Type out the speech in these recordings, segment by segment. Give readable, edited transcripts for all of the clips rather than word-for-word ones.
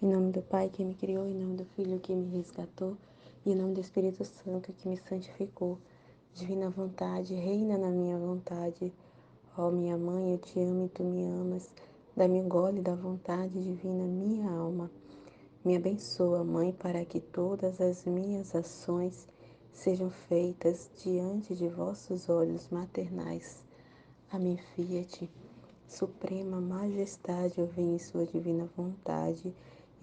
Em nome do Pai que me criou, em nome do Filho que me resgatou, e em nome do Espírito Santo que me santificou. Divina vontade, reina na minha vontade. Ó minha mãe, eu te amo e tu me amas. Dá-me um gole da vontade divina, minha alma. Me abençoa, Mãe, para que todas as minhas ações sejam feitas diante de vossos olhos maternais. Amém, Fiat. Suprema Majestade, eu venho em sua divina vontade,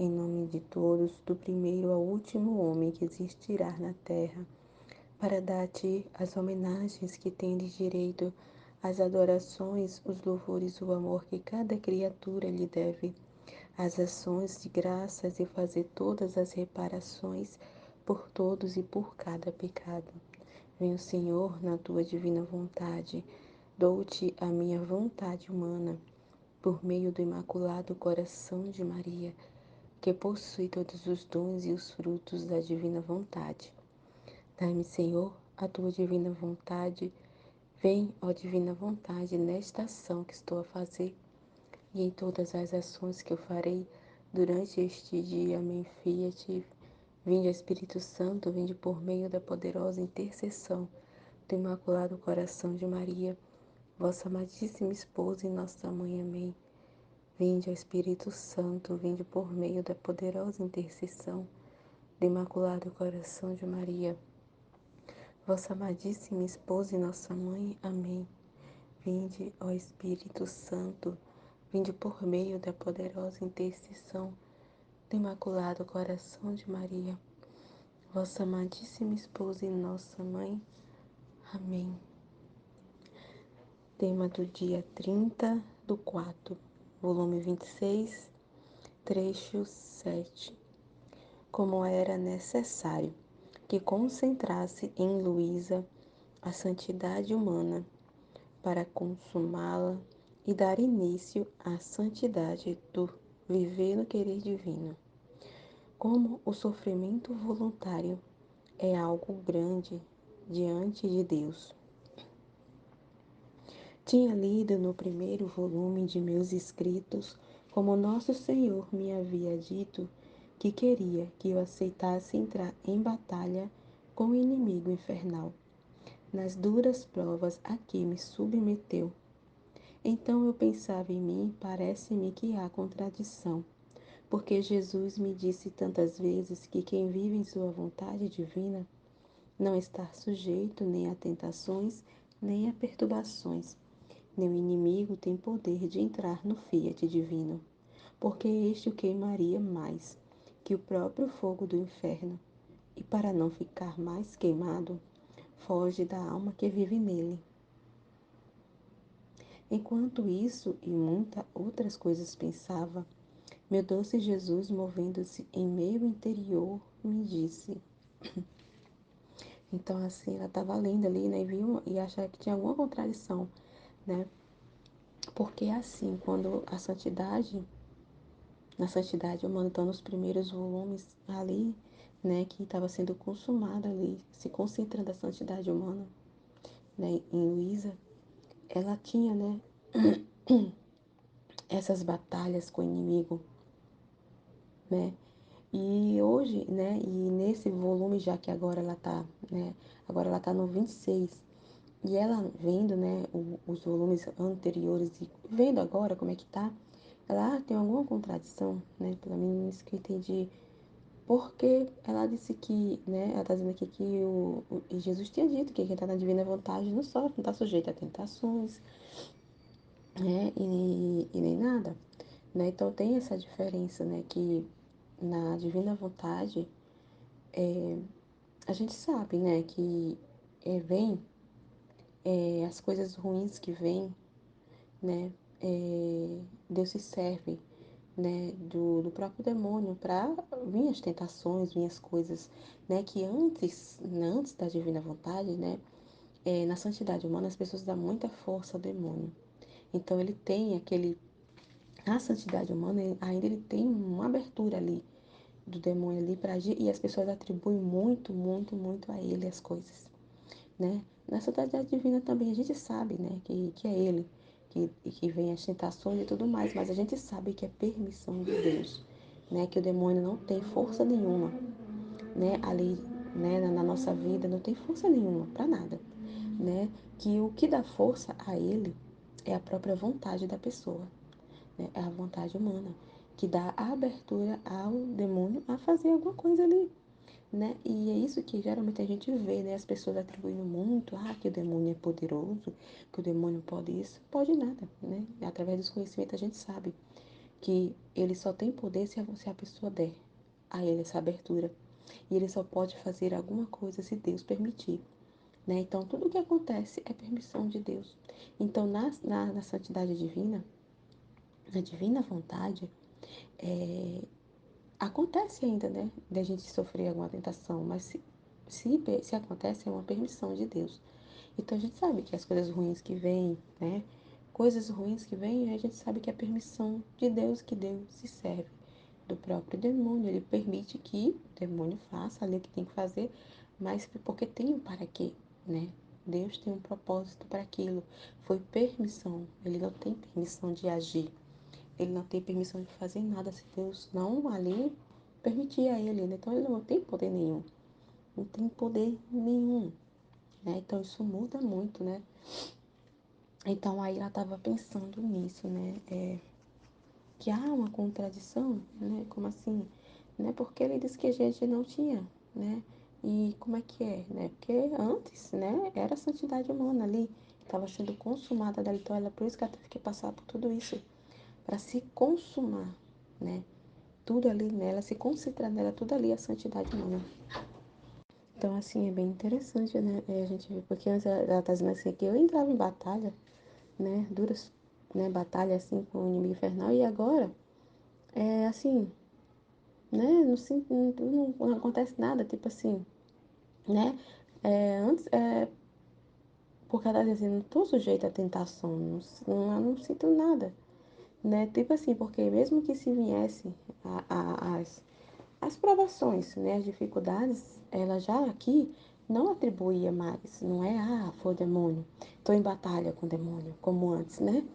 em nome de todos, do primeiro ao último homem que existirá na terra, para dar-te as homenagens que tendes direito, as adorações, os louvores, o amor que cada criatura lhe deve, as ações de graças e fazer todas as reparações por todos e por cada pecado. Venho, Senhor, na tua divina vontade, dou-te a minha vontade humana, por meio do Imaculado Coração de Maria, que possui todos os dons e os frutos da divina vontade. Dai-me, Senhor, a tua divina vontade. Vem, ó divina vontade, nesta ação que estou a fazer e em todas as ações que eu farei durante este dia. Amém. Fiat. Vinde, Espírito Santo, vinde por meio da poderosa intercessão do Imaculado Coração de Maria, vossa amadíssima esposa e nossa mãe. Amém. Vinde, Espírito Santo, vinde por meio da poderosa intercessão do Imaculado Coração de Maria, vossa amadíssima esposa e nossa mãe. Amém. Vinde, ó Espírito Santo, vinde por meio da poderosa intercessão do Imaculado Coração de Maria, vossa amadíssima esposa e nossa mãe. Amém. Tema do dia 30/4, volume 26, trecho 7. Como era necessário que concentrasse em Luísa a santidade humana para consumá-la e dar início à santidade do viver no querer divino. Como o sofrimento voluntário é algo grande diante de Deus. Tinha lido no primeiro volume de meus escritos como Nosso Senhor me havia dito que queria que eu aceitasse entrar em batalha com o inimigo infernal, nas duras provas a que me submeteu. Então eu pensava em mim, parece-me que há contradição, porque Jesus me disse tantas vezes que quem vive em sua vontade divina não está sujeito nem a tentações, nem a perturbações. Nem o inimigo tem poder de entrar no fiat divino, porque este o queimaria mais que o próprio fogo do inferno, e para não ficar mais queimado, foge da alma que vive nele. Enquanto isso e muitas outras coisas pensava, meu doce Jesus, movendo-se em meu interior, me disse. Então, assim, ela estava lendo ali, né, e viu e achava que tinha alguma contradição, né? Porque assim, quando na santidade humana, então nos primeiros volumes ali, né, que estava sendo consumada ali, se concentrando a santidade humana, né, em Luísa, ela tinha, né, essas batalhas com o inimigo, né? E hoje, né, e nesse volume, já que agora ela tá, né, agora ela tá no 26, e ela vendo, né, os volumes anteriores e vendo agora como é que tá, ela tem alguma contradição, né, pelo menos isso que eu entendi, porque ela disse que, né, ela tá dizendo aqui que e Jesus tinha dito que quem tá na divina vontade não sofre, não tá sujeito a tentações, né, e nem nada, né, então tem essa diferença, né, que na divina vontade, a gente sabe, né, que vem as coisas ruins que vêm, né, Deus se serve, né, do próprio demônio para vir as tentações, vir as coisas, né, que antes da divina vontade, né, na santidade humana as pessoas dão muita força ao demônio. Então ele tem a santidade humana ainda ele tem uma abertura ali do demônio ali para agir e as pessoas atribuem muito, muito, muito a ele as coisas, né? Na santidade divina também a gente sabe, né, que é ele que vem as tentações e tudo mais, mas a gente sabe que é permissão de Deus. né? Que o demônio não tem força nenhuma, né? Ali, né? Na nossa vida não tem força nenhuma para nada, né? Que o que dá força a ele é a própria vontade da pessoa, né? É a vontade humana que dá a abertura ao demônio a fazer alguma coisa ali, né? E é isso que geralmente a gente vê, né? As pessoas atribuindo muito, que o demônio é poderoso, que o demônio pode isso, pode nada, né? Através dos conhecimentos a gente sabe que ele só tem poder se a pessoa der a ele essa abertura. E ele só pode fazer alguma coisa se Deus permitir, né? Então tudo o que acontece é permissão de Deus. Então na santidade divina, na divina vontade, é, acontece ainda, né? De a gente sofrer alguma tentação, mas se acontece, é uma permissão de Deus. Então a gente sabe que as coisas ruins que vêm, né? Coisas ruins que vêm, a gente sabe que é permissão de Deus, que Deus se serve do próprio demônio. Ele permite que o demônio faça ali o que tem que fazer, mas porque tem um para quê, né? Deus tem um propósito para aquilo. Foi permissão. Ele não tem permissão de agir. Ele não tem permissão de fazer nada se Deus não ali permitir a ele, né? Então ele não tem poder nenhum. Não tem poder nenhum, né? Então isso muda muito, né? Então aí ela estava pensando nisso, né? Que há uma contradição, né? Como assim? Né? Porque ele disse que a gente não tinha, né? E como é que é, né? Porque antes, né? Era a santidade humana ali, estava sendo consumada dali. Então ela, por isso que ela teve que passar por tudo isso, para se consumar, né? Tudo ali nela, se concentrar nela, tudo ali é a santidade humana. Então, assim, é bem interessante, né? A gente vê, porque antes ela tá dizendo assim, que eu entrava em batalha, né? Duras, né? Batalha, assim, com o inimigo infernal. E agora, assim, né? Não acontece nada, tipo assim, né? Antes, porque ela tá dizendo, não tô sujeita a tentação, não sinto nada, né? Tipo assim, porque mesmo que se viesse as provações, né, as dificuldades, ela já aqui não atribuía mais, não é, foi o demônio, estou em batalha com o demônio, como antes, né?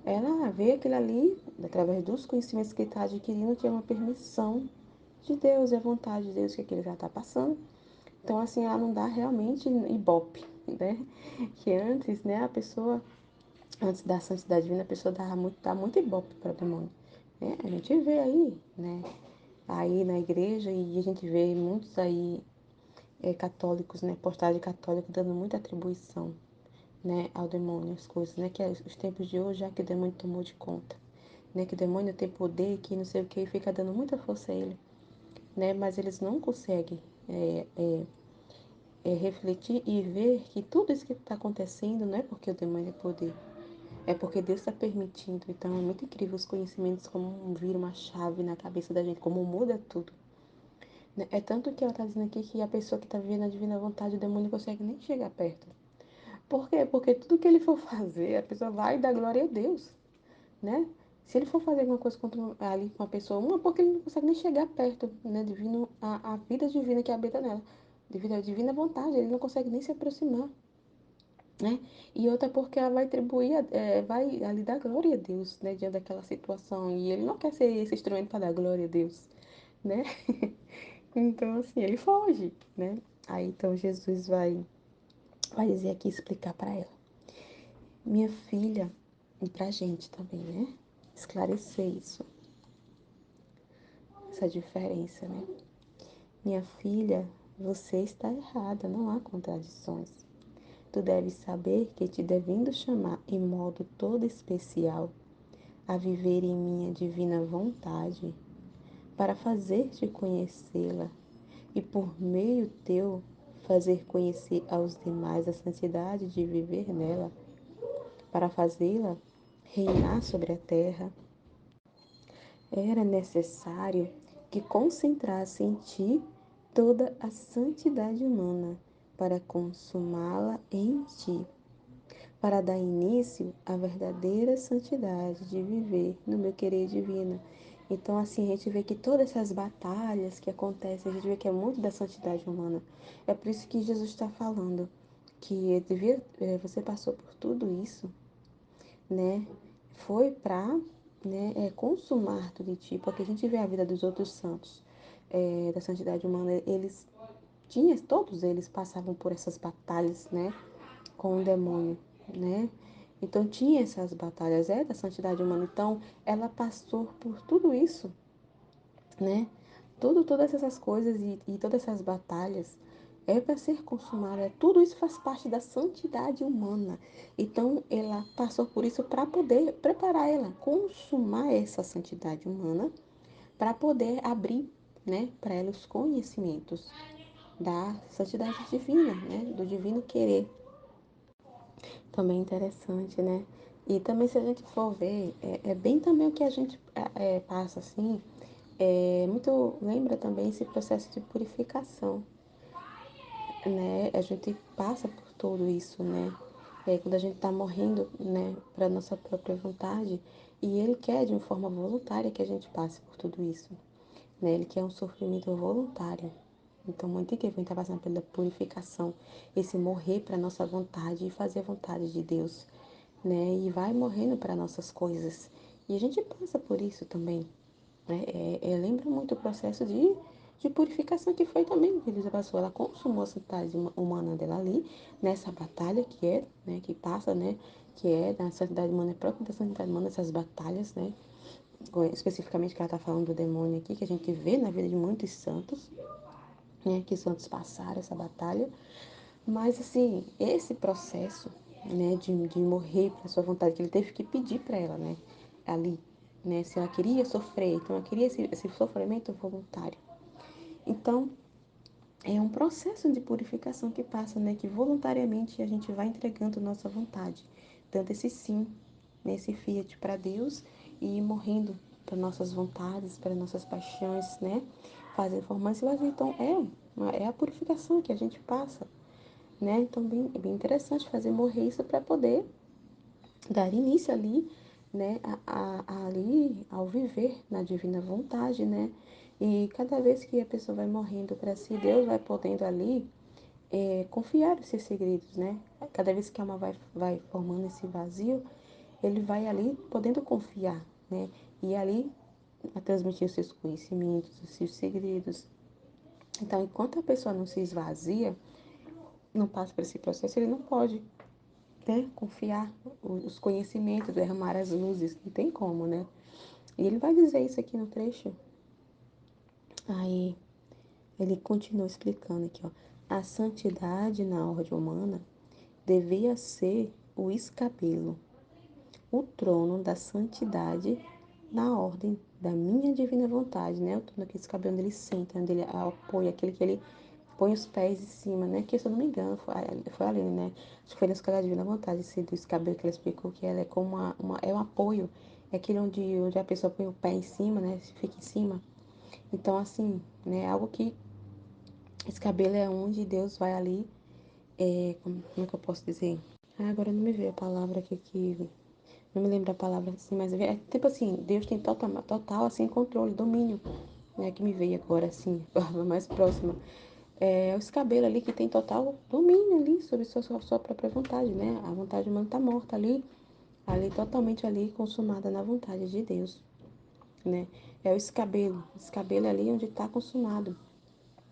Ela vê aquilo ali, através dos conhecimentos que está adquirindo, que é uma permissão de Deus, é vontade de Deus que aquilo já está passando. Então, assim, ela não dá realmente ibope, né? Que antes, né, a pessoa, antes da santidade divina, a pessoa dá muito ibope para o demônio. Né? A gente vê aí, né? Aí na igreja e a gente vê muitos aí católicos, né, postagem católica dando muita atribuição, né, ao demônio, as coisas, né, que é os tempos de hoje já que o demônio tomou de conta, né, que o demônio tem poder, que não sei o que, e fica dando muita força a ele, né, mas eles não conseguem refletir e ver que tudo isso que está acontecendo não é porque o demônio é poder, é porque Deus está permitindo. Então é muito incrível os conhecimentos como viram uma chave na cabeça da gente, como muda tudo. Né? É tanto que ela está dizendo aqui que a pessoa que está vivendo a divina vontade, o demônio não consegue nem chegar perto. Por quê? Porque tudo que ele for fazer, a pessoa vai dar glória a Deus, né? Se ele for fazer alguma coisa ali com a pessoa, porque ele não consegue nem chegar perto, né? Divino, a vida divina que habita nela, devido à divina vontade, ele não consegue nem se aproximar, né? E outra porque ela vai atribuir, vai ali dar glória a Deus, né? Diante daquela situação. E ele não quer ser esse instrumento para dar glória a Deus, né? Então, assim, ele foge, né? Aí, então, Jesus vai dizer aqui, explicar para ela. Minha filha, e pra gente também, né? Esclarecer isso, essa diferença, né? Minha filha, você está errada, não há contradições. Tu deves saber que te devendo chamar em modo todo especial a viver em minha divina vontade, para fazer-te conhecê-la e por meio teu fazer conhecer aos demais a santidade de viver nela, para fazê-la reinar sobre a terra, era necessário que concentrasse em ti toda a santidade humana para consumá-la em ti, para dar início à verdadeira santidade de viver no meu querer divino. Então, assim, a gente vê que todas essas batalhas que acontecem, a gente vê que é muito da santidade humana. É por isso que Jesus está falando que você passou por tudo isso, né? Foi para né, consumar tudo de ti, porque a gente vê a vida dos outros santos, da santidade humana, todos eles passavam por essas batalhas, né, com o demônio, né? Então tinha essas batalhas, da santidade humana. Então ela passou por tudo isso, né? Todas essas coisas e todas essas batalhas para ser consumada. Tudo isso faz parte da santidade humana. Então ela passou por isso para poder preparar ela, consumar essa santidade humana, para poder abrir, né, para ela os conhecimentos da santidade divina, né, do divino querer. Também interessante, né? E também se a gente for ver, é bem também o que a gente passa assim, muito lembra também esse processo de purificação, né? A gente passa por tudo isso, né? Quando a gente está morrendo, né, para nossa própria vontade, e Ele quer de uma forma voluntária que a gente passe por tudo isso, né? Ele quer um sofrimento voluntário. Então, muito incrível, a gente está passando pela purificação, esse morrer para nossa vontade e fazer a vontade de Deus, né? E vai morrendo para nossas coisas. E a gente passa por isso também, né? Lembra muito o processo de purificação que foi também que Elisa passou. Ela consumou a santidade humana dela ali, nessa batalha que né? Que passa, né? Que é da santidade humana, é própria da santidade humana, essas batalhas, né? Especificamente que ela está falando do demônio aqui, que a gente vê na vida de muitos santos, né? Que os santos passaram essa batalha. Mas, assim, esse processo, né, de morrer para sua vontade, que ele teve que pedir para ela, né, ali, né, se ela queria sofrer, então ela queria esse sofrimento voluntário. Então, é um processo de purificação que passa, né, que voluntariamente a gente vai entregando nossa vontade, dando esse sim, né, esse fiat para Deus e morrendo para nossas vontades, para nossas paixões, né, fazendo formando esse vazio. Então, é a purificação que a gente passa, né? Então, bem interessante fazer morrer isso para poder dar início ali, né? Ali ao viver na divina vontade, né? E cada vez que a pessoa vai morrendo para si, Deus vai podendo ali confiar os seus segredos, né? Cada vez que a alma vai formando esse vazio, ele vai ali podendo confiar, né? E ali a transmitir os seus conhecimentos, os seus segredos. Então, enquanto a pessoa não se esvazia, não passa por esse processo, ele não pode, né, confiar os conhecimentos, derramar as luzes, não tem como, né? E ele vai dizer isso aqui no trecho. Aí ele continua explicando aqui, ó. A santidade na ordem humana devia ser o escabelo, o trono da santidade na ordem da minha divina vontade, né? O trono que esse cabelo onde ele senta, onde ele apoia, aquele que ele põe os pés em cima, né? Que se eu não me engano, foi ali, né? Acho que foi na escala divina vontade, esse do escabelo que ela explicou que ela é como é um apoio, é aquele onde a pessoa põe o pé em cima, né? Fica em cima. Então, assim, né? Algo que esse cabelo é onde Deus vai ali, como é que eu posso dizer? Agora não me veio a palavra aqui que não me lembro a palavra assim, mas é tipo assim, Deus tem total assim, controle, domínio, né? Que me veio agora, assim, a palavra mais próxima. É os cabelos ali que tem total domínio ali sobre sua própria vontade, né? A vontade humana tá morta ali totalmente ali consumada na vontade de Deus, né? É o escabelo ali onde está consumado,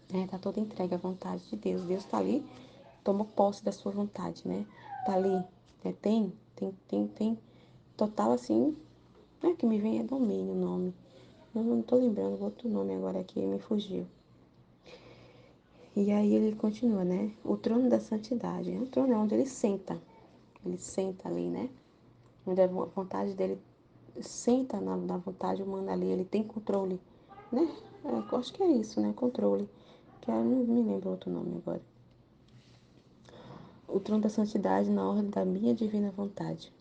né? Tá toda entregue à vontade de Deus. Deus tá ali, tomou posse da sua vontade, né? Tá ali, né? Tem total assim, é que me vem é domínio o nome. Eu não tô lembrando o outro nome agora aqui, me fugiu. E aí ele continua, né? O trono da santidade. O trono é onde ele senta. Ele senta ali, né? Onde a vontade dele senta na vontade humana ali. Ele tem controle, né? Eu acho que é isso, né? Controle. Que eu não me lembro outro nome agora. O trono da santidade na ordem da minha divina vontade.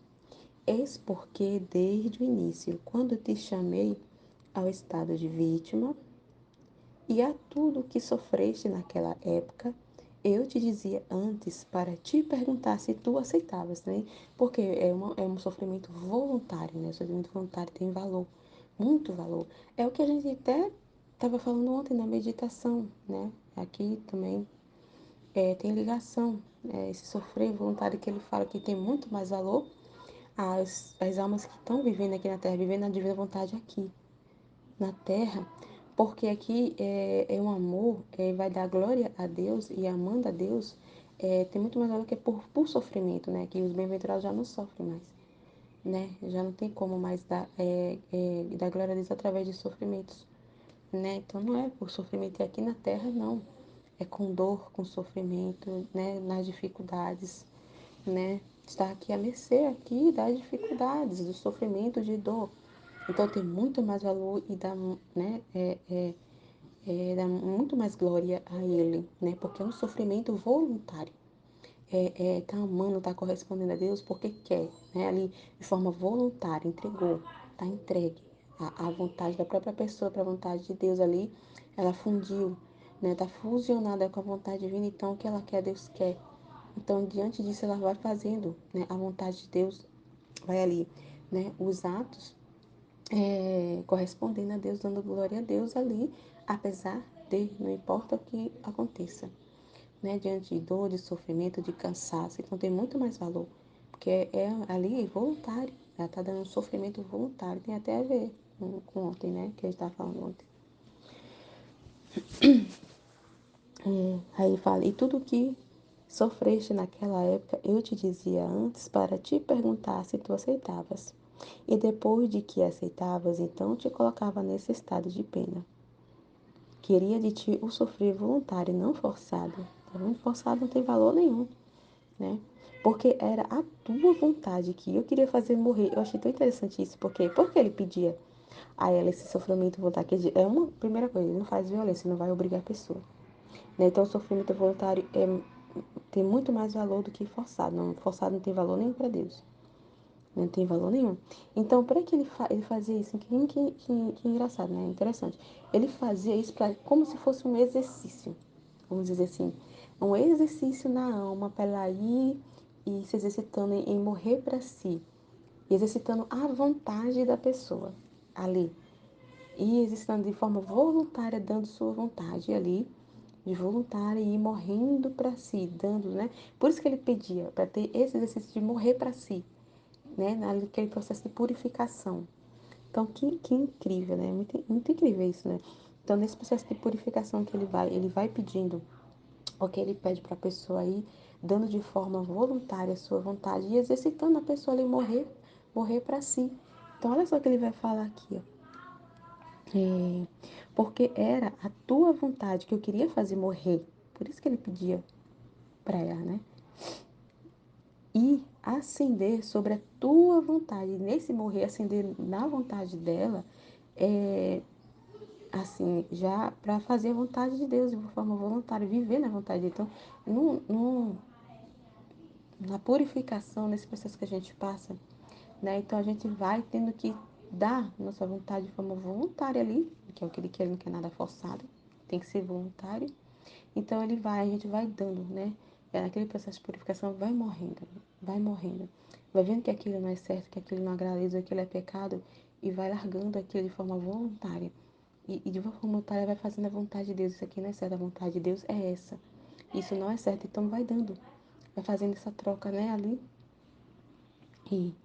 Eis porque, desde o início, quando te chamei ao estado de vítima, e a tudo que sofreste naquela época, eu te dizia antes para te perguntar se tu aceitavas, né? Porque é um sofrimento voluntário, né? O sofrimento voluntário tem valor, muito valor. É o que a gente até estava falando ontem na meditação, né? Aqui também tem ligação. Esse sofrer voluntário que ele fala que tem muito mais valor as almas que estão vivendo aqui na Terra, vivendo a divina vontade aqui na Terra, porque aqui é um amor, vai dar glória a Deus e amando a Deus, tem muito mais valor que por sofrimento, né? Que os bem-aventurados já não sofrem mais, né? Já não tem como mais dar glória a Deus através de sofrimentos, né? Então não é por sofrimento aqui na Terra, não. É com dor, com sofrimento, né? Nas dificuldades, né? Está aqui à mercê aqui das dificuldades, do sofrimento, de dor. Então tem muito mais valor e dá, né? Dá muito mais glória a Ele, né? Porque é um sofrimento voluntário. Tá amando, tá correspondendo a Deus porque quer, né? Ali de forma voluntária, entregou, tá entregue a vontade da própria pessoa para a vontade de Deus ali, ela fundiu, né? Tá fusionada com a vontade divina, então o que ela quer, Deus quer. Então, diante disso, ela vai fazendo, né? A vontade de Deus vai ali, né? Os atos correspondendo a Deus, dando glória a Deus ali, apesar de, não importa o que aconteça, né? Diante de dor, de sofrimento, de cansaço, então tem muito mais valor, porque ali voluntário, ela está dando um sofrimento voluntário, tem até a ver com ontem, né? Que a gente estava falando ontem. Aí fala, e tudo que sofreste naquela época, eu te dizia antes para te perguntar se tu aceitavas. E depois de que aceitavas, então te colocava nesse estado de pena. Queria de ti o sofrer voluntário, não forçado. Tá vendo? Forçado não tem valor nenhum, né? Porque era a tua vontade que eu queria fazer morrer. Eu achei tão interessante isso, porque ele pedia a ela esse sofrimento voluntário. É uma primeira coisa, ele não faz violência, não vai obrigar a pessoa. Né? Então, o sofrimento voluntário tem muito mais valor do que forçado. Não, forçado não tem valor nenhum para Deus. Não tem valor nenhum. Então, para que ele fazia isso? Que engraçado, né? Interessante. Ele fazia isso como se fosse um exercício. Vamos dizer assim. Um exercício na alma para ela ir e se exercitando em morrer para si. Exercitando a vontade da pessoa ali. E exercitando de forma voluntária, dando sua vontade ali de voluntária e ir morrendo para si, dando, né? Por isso que ele pedia, para ter esse exercício de morrer para si, né? Naquele processo de purificação. Então, que incrível, né? Muito incrível isso, né? Então, nesse processo de purificação que ele vai pedindo, o que ele pede para a pessoa aí, dando de forma voluntária a sua vontade e exercitando a pessoa ali morrer para si. Então, olha só o que ele vai falar aqui, ó. Porque era a tua vontade que eu queria fazer morrer. Por isso que ele pedia para ela, né? E ascender sobre a tua vontade. Nesse morrer, ascender na vontade dela, assim, já para fazer a vontade de Deus de uma forma voluntária, viver na vontade de Deus. Então, na purificação, nesse processo que a gente passa, né? Então a gente vai tendo que dar nossa vontade de forma voluntária ali, que é o que ele quer, ele não quer nada forçado, tem que ser voluntário. Então a gente vai dando, né? Naquele processo de purificação vai morrendo, vai vendo que aquilo não é certo, que aquilo não agrada a Deus, que aquilo é pecado e vai largando aquilo de forma voluntária. E de uma forma voluntária vai fazendo a vontade de Deus. Isso aqui não é certo, a vontade de Deus é essa. Isso não é certo, então vai dando, vai fazendo essa troca, né, ali. E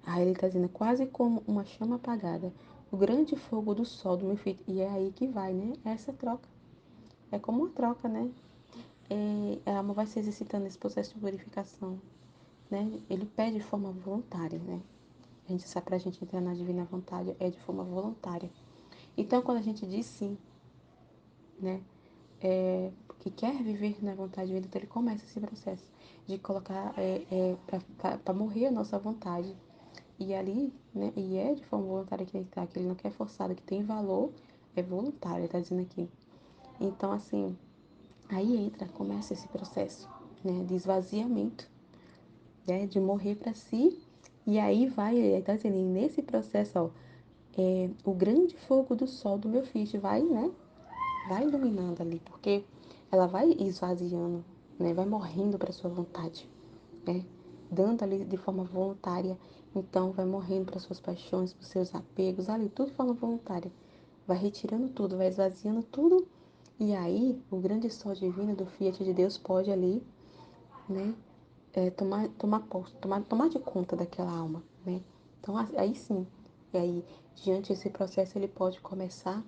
aí ele está dizendo, quase como uma chama apagada, o grande fogo do sol do meu filho. E é aí que vai, né? Essa troca. É como uma troca, né? A alma vai se exercitando nesse processo de purificação, né? Ele pede de forma voluntária, né? A gente sabe, pra gente entrar na divina vontade é de forma voluntária. Então, quando a gente diz sim, né? Que quer viver na vontade divina, então ele começa esse processo de colocar para morrer a nossa vontade. E ali, né? E é de forma voluntária que ele tá, que ele não quer forçado, que tem valor, é voluntário, ele tá dizendo aqui. Então, assim, aí começa esse processo, né? De esvaziamento, né? De morrer para si. E aí vai, ele tá dizendo, e nesse processo, ó, o grande fogo do sol do meu filho vai, né? Vai iluminando ali, porque ela vai esvaziando, né? Vai morrendo para sua vontade, né? Dando ali de forma voluntária, então vai morrendo para suas paixões, para seus apegos, ali tudo de forma voluntária. Vai retirando tudo, vai esvaziando tudo, e aí o grande sol divino do Fiat de Deus pode ali, né? Tomar de conta daquela alma, né? Então, aí sim, e aí, diante desse processo, ele pode começar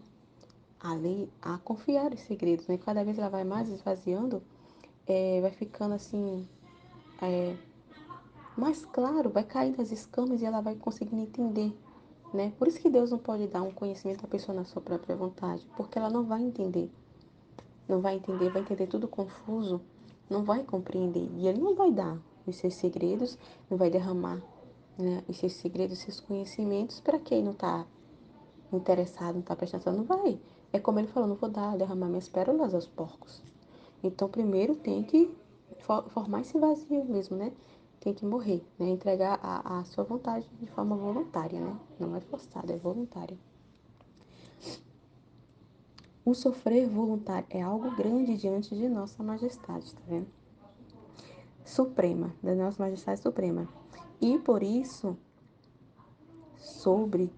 ali a confiar os segredos, né? Cada vez ela vai mais esvaziando, vai ficando assim, é, mais claro, vai caindo as escamas e ela vai conseguindo entender, né? Por isso que Deus não pode dar um conhecimento à pessoa na sua própria vontade, porque ela não vai entender. Não vai entender tudo confuso, não vai compreender. E Ele não vai dar os seus segredos, não vai derramar, né, os seus segredos, os seus conhecimentos para quem não está interessado, não está prestando atenção, não vai. É como Ele falou, não vou dar, derramar minhas pérolas aos porcos. Então, primeiro tem que formar esse vazio mesmo, né? Tem que morrer, né? Entregar a sua vontade de forma voluntária, né? Não é forçada, é voluntária. O sofrer voluntário é algo grande diante de Nossa Majestade, tá vendo? Suprema, da Nossa Majestade Suprema. E por isso, sobre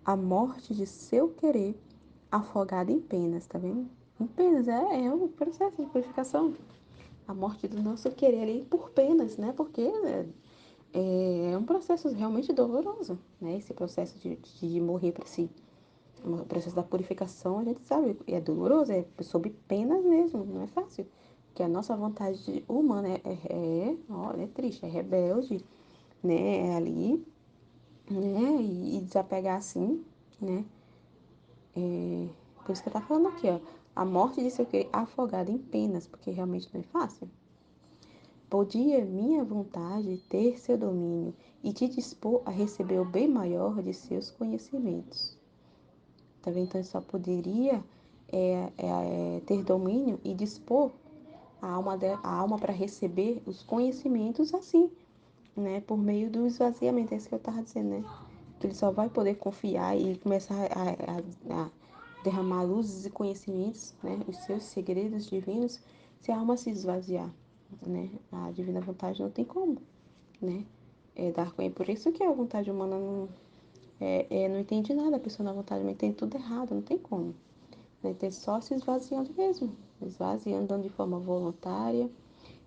a morte de seu querer, afogado em penas, tá vendo? Em penas, é um processo de purificação. A morte do nosso querer ali por penas, né? Porque é um processo realmente doloroso, né? Esse processo de morrer para si. O processo da purificação, a gente sabe, é doloroso, é sob penas mesmo, não é fácil. Porque a nossa vontade humana olha, é triste, é rebelde, né? É ali, né? E desapegar assim, né? Por isso que eu tava falando aqui, ó. A morte de seu querer afogado em penas, porque realmente não é fácil. Podia minha vontade ter seu domínio e te dispor a receber o bem maior de seus conhecimentos. Tá vendo? Então, ele só poderia ter domínio e dispor a alma para receber os conhecimentos assim, né? Por meio do esvaziamento, é isso que eu estava dizendo, né? Que ele só vai poder confiar e começar a derramar luzes e conhecimentos, né? Os seus segredos divinos, se a alma se esvaziar, né? A divina vontade não tem como, né? Dar conhecimento. Por isso que a vontade humana não entende nada, a pessoa na vontade humana entende tudo errado, não tem como. Né? Ter só se esvaziando mesmo, esvaziando, andando de forma voluntária,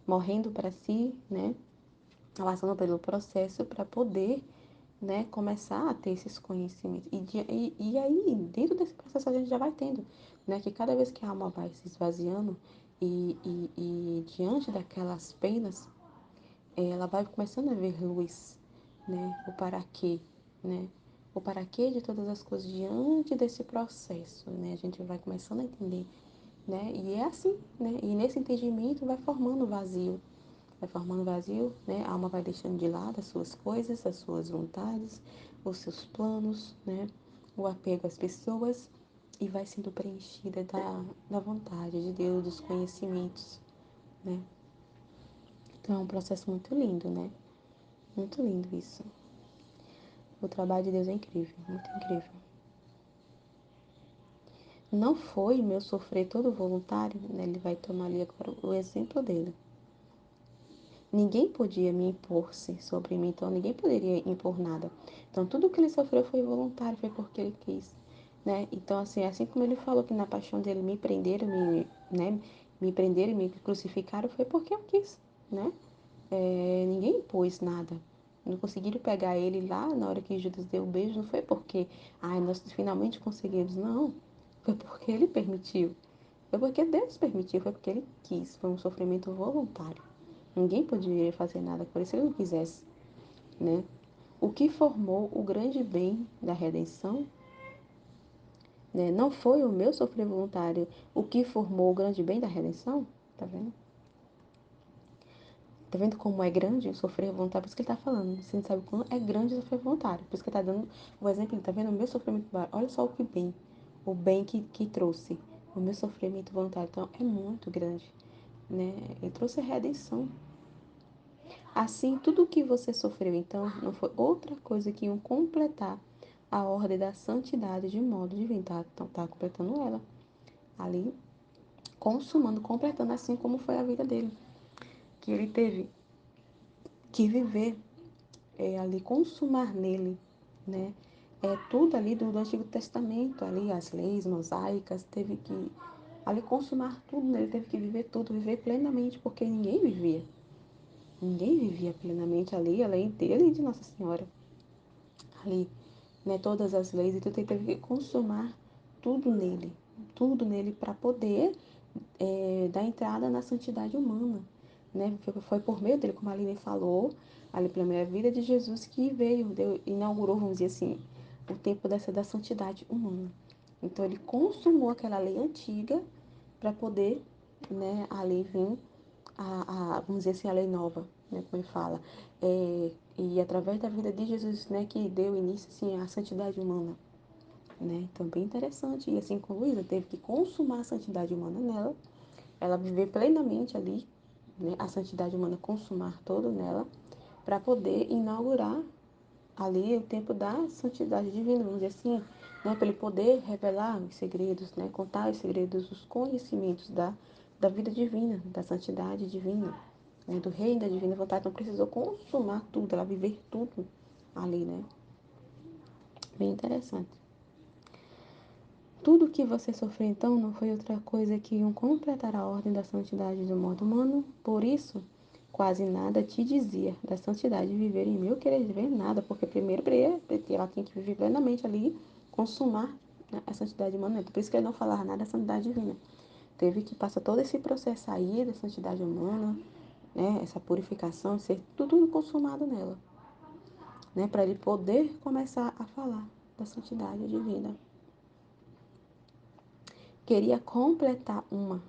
morrendo para si, né? Passando pelo processo para poder, né, começar a ter esses conhecimentos. E aí, dentro desse processo, a gente já vai tendo, né, que cada vez que a alma vai se esvaziando e diante daquelas penas, ela vai começando a ver luz, né, o para quê, né, o para quê de todas as coisas diante desse processo, né, a gente vai começando a entender, né, e é assim, né, e nesse entendimento vai formando vazio, né? A alma vai deixando de lado as suas coisas, as suas vontades, os seus planos, né? O apego às pessoas e vai sendo preenchida da vontade de Deus, dos conhecimentos, né? Então é um processo muito lindo, né? Muito lindo isso. O trabalho de Deus é incrível, muito incrível. Não foi meu sofrer todo voluntário, né? Ele vai tomar ali agora o exemplo dele. Ninguém podia me impor-se sobre mim, então ninguém poderia impor nada. Então tudo que ele sofreu foi voluntário, foi porque ele quis, né? Então assim como ele falou que na paixão dele me prenderam, me prenderam e me crucificaram, foi porque eu quis, né? Ninguém impôs nada. Não conseguiram pegar ele lá na hora que Judas deu o beijo, não foi porque, nós finalmente conseguimos, não. Foi porque ele permitiu. Foi porque Deus permitiu, foi porque ele quis. Foi um sofrimento voluntário. Ninguém poderia fazer nada por isso se ele não quisesse, né? O que formou o grande bem da redenção, né? Não foi o meu sofrer voluntário o que formou o grande bem da redenção, tá vendo? Tá vendo como é grande o sofrer voluntário? Por isso que ele tá falando. Você não sabe como é grande o sofrer voluntário. Por isso que ele tá dando o exemplo. Ele tá vendo o meu sofrimento voluntário. Olha só o bem que trouxe. O meu sofrimento voluntário. Então, é muito grande, né? Ele trouxe a redenção. Assim, tudo o que você sofreu, então, não foi outra coisa que iam completar a ordem da santidade de modo divino. Então, tá completando ela. Ali, consumando, completando assim como foi a vida dele. Que ele teve que viver ali, consumar nele, né? Tudo ali do Antigo Testamento, ali, as leis mosaicas, teve que ali consumar tudo nele, teve que viver tudo, viver plenamente, porque ninguém vivia. Ninguém vivia plenamente ali, além dele e de Nossa Senhora. Ali, né, todas as leis, então ele teve que consumar tudo nele para poder dar entrada na santidade humana, né? Foi por meio dele, como a Aline falou, ali pela minha vida de Jesus que veio, inaugurou, vamos dizer assim, o tempo da santidade humana. Então ele consumou aquela lei antiga para poder, né, ali vir vamos dizer assim, a lei nova, né, como ele fala. E através da vida de Jesus, né, que deu início, assim, à santidade humana, né? Então, bem interessante. E assim como Luísa teve que consumar a santidade humana nela, ela viver plenamente ali, né, a santidade humana consumar todo nela, para poder inaugurar ali o tempo da santidade divina, vamos dizer assim, né, para ele poder revelar os segredos, né, contar os segredos, os conhecimentos da vida divina, da santidade divina, né, do reino da divina vontade. Então precisou consumar tudo, ela viver tudo ali, né? Bem interessante. Tudo que você sofreu então não foi outra coisa que completar a ordem da santidade do modo humano. Por isso, quase nada te dizia da santidade de viver em mim. Eu queria viver nada, porque primeiro ela tem que viver plenamente ali, consumar, né, a santidade humana. Por isso que ele não falava nada da santidade divina. Teve que passar todo esse processo aí da santidade humana, né, essa purificação, ser tudo consumado nela, né, para ele poder começar a falar da santidade divina. Queria completar uma,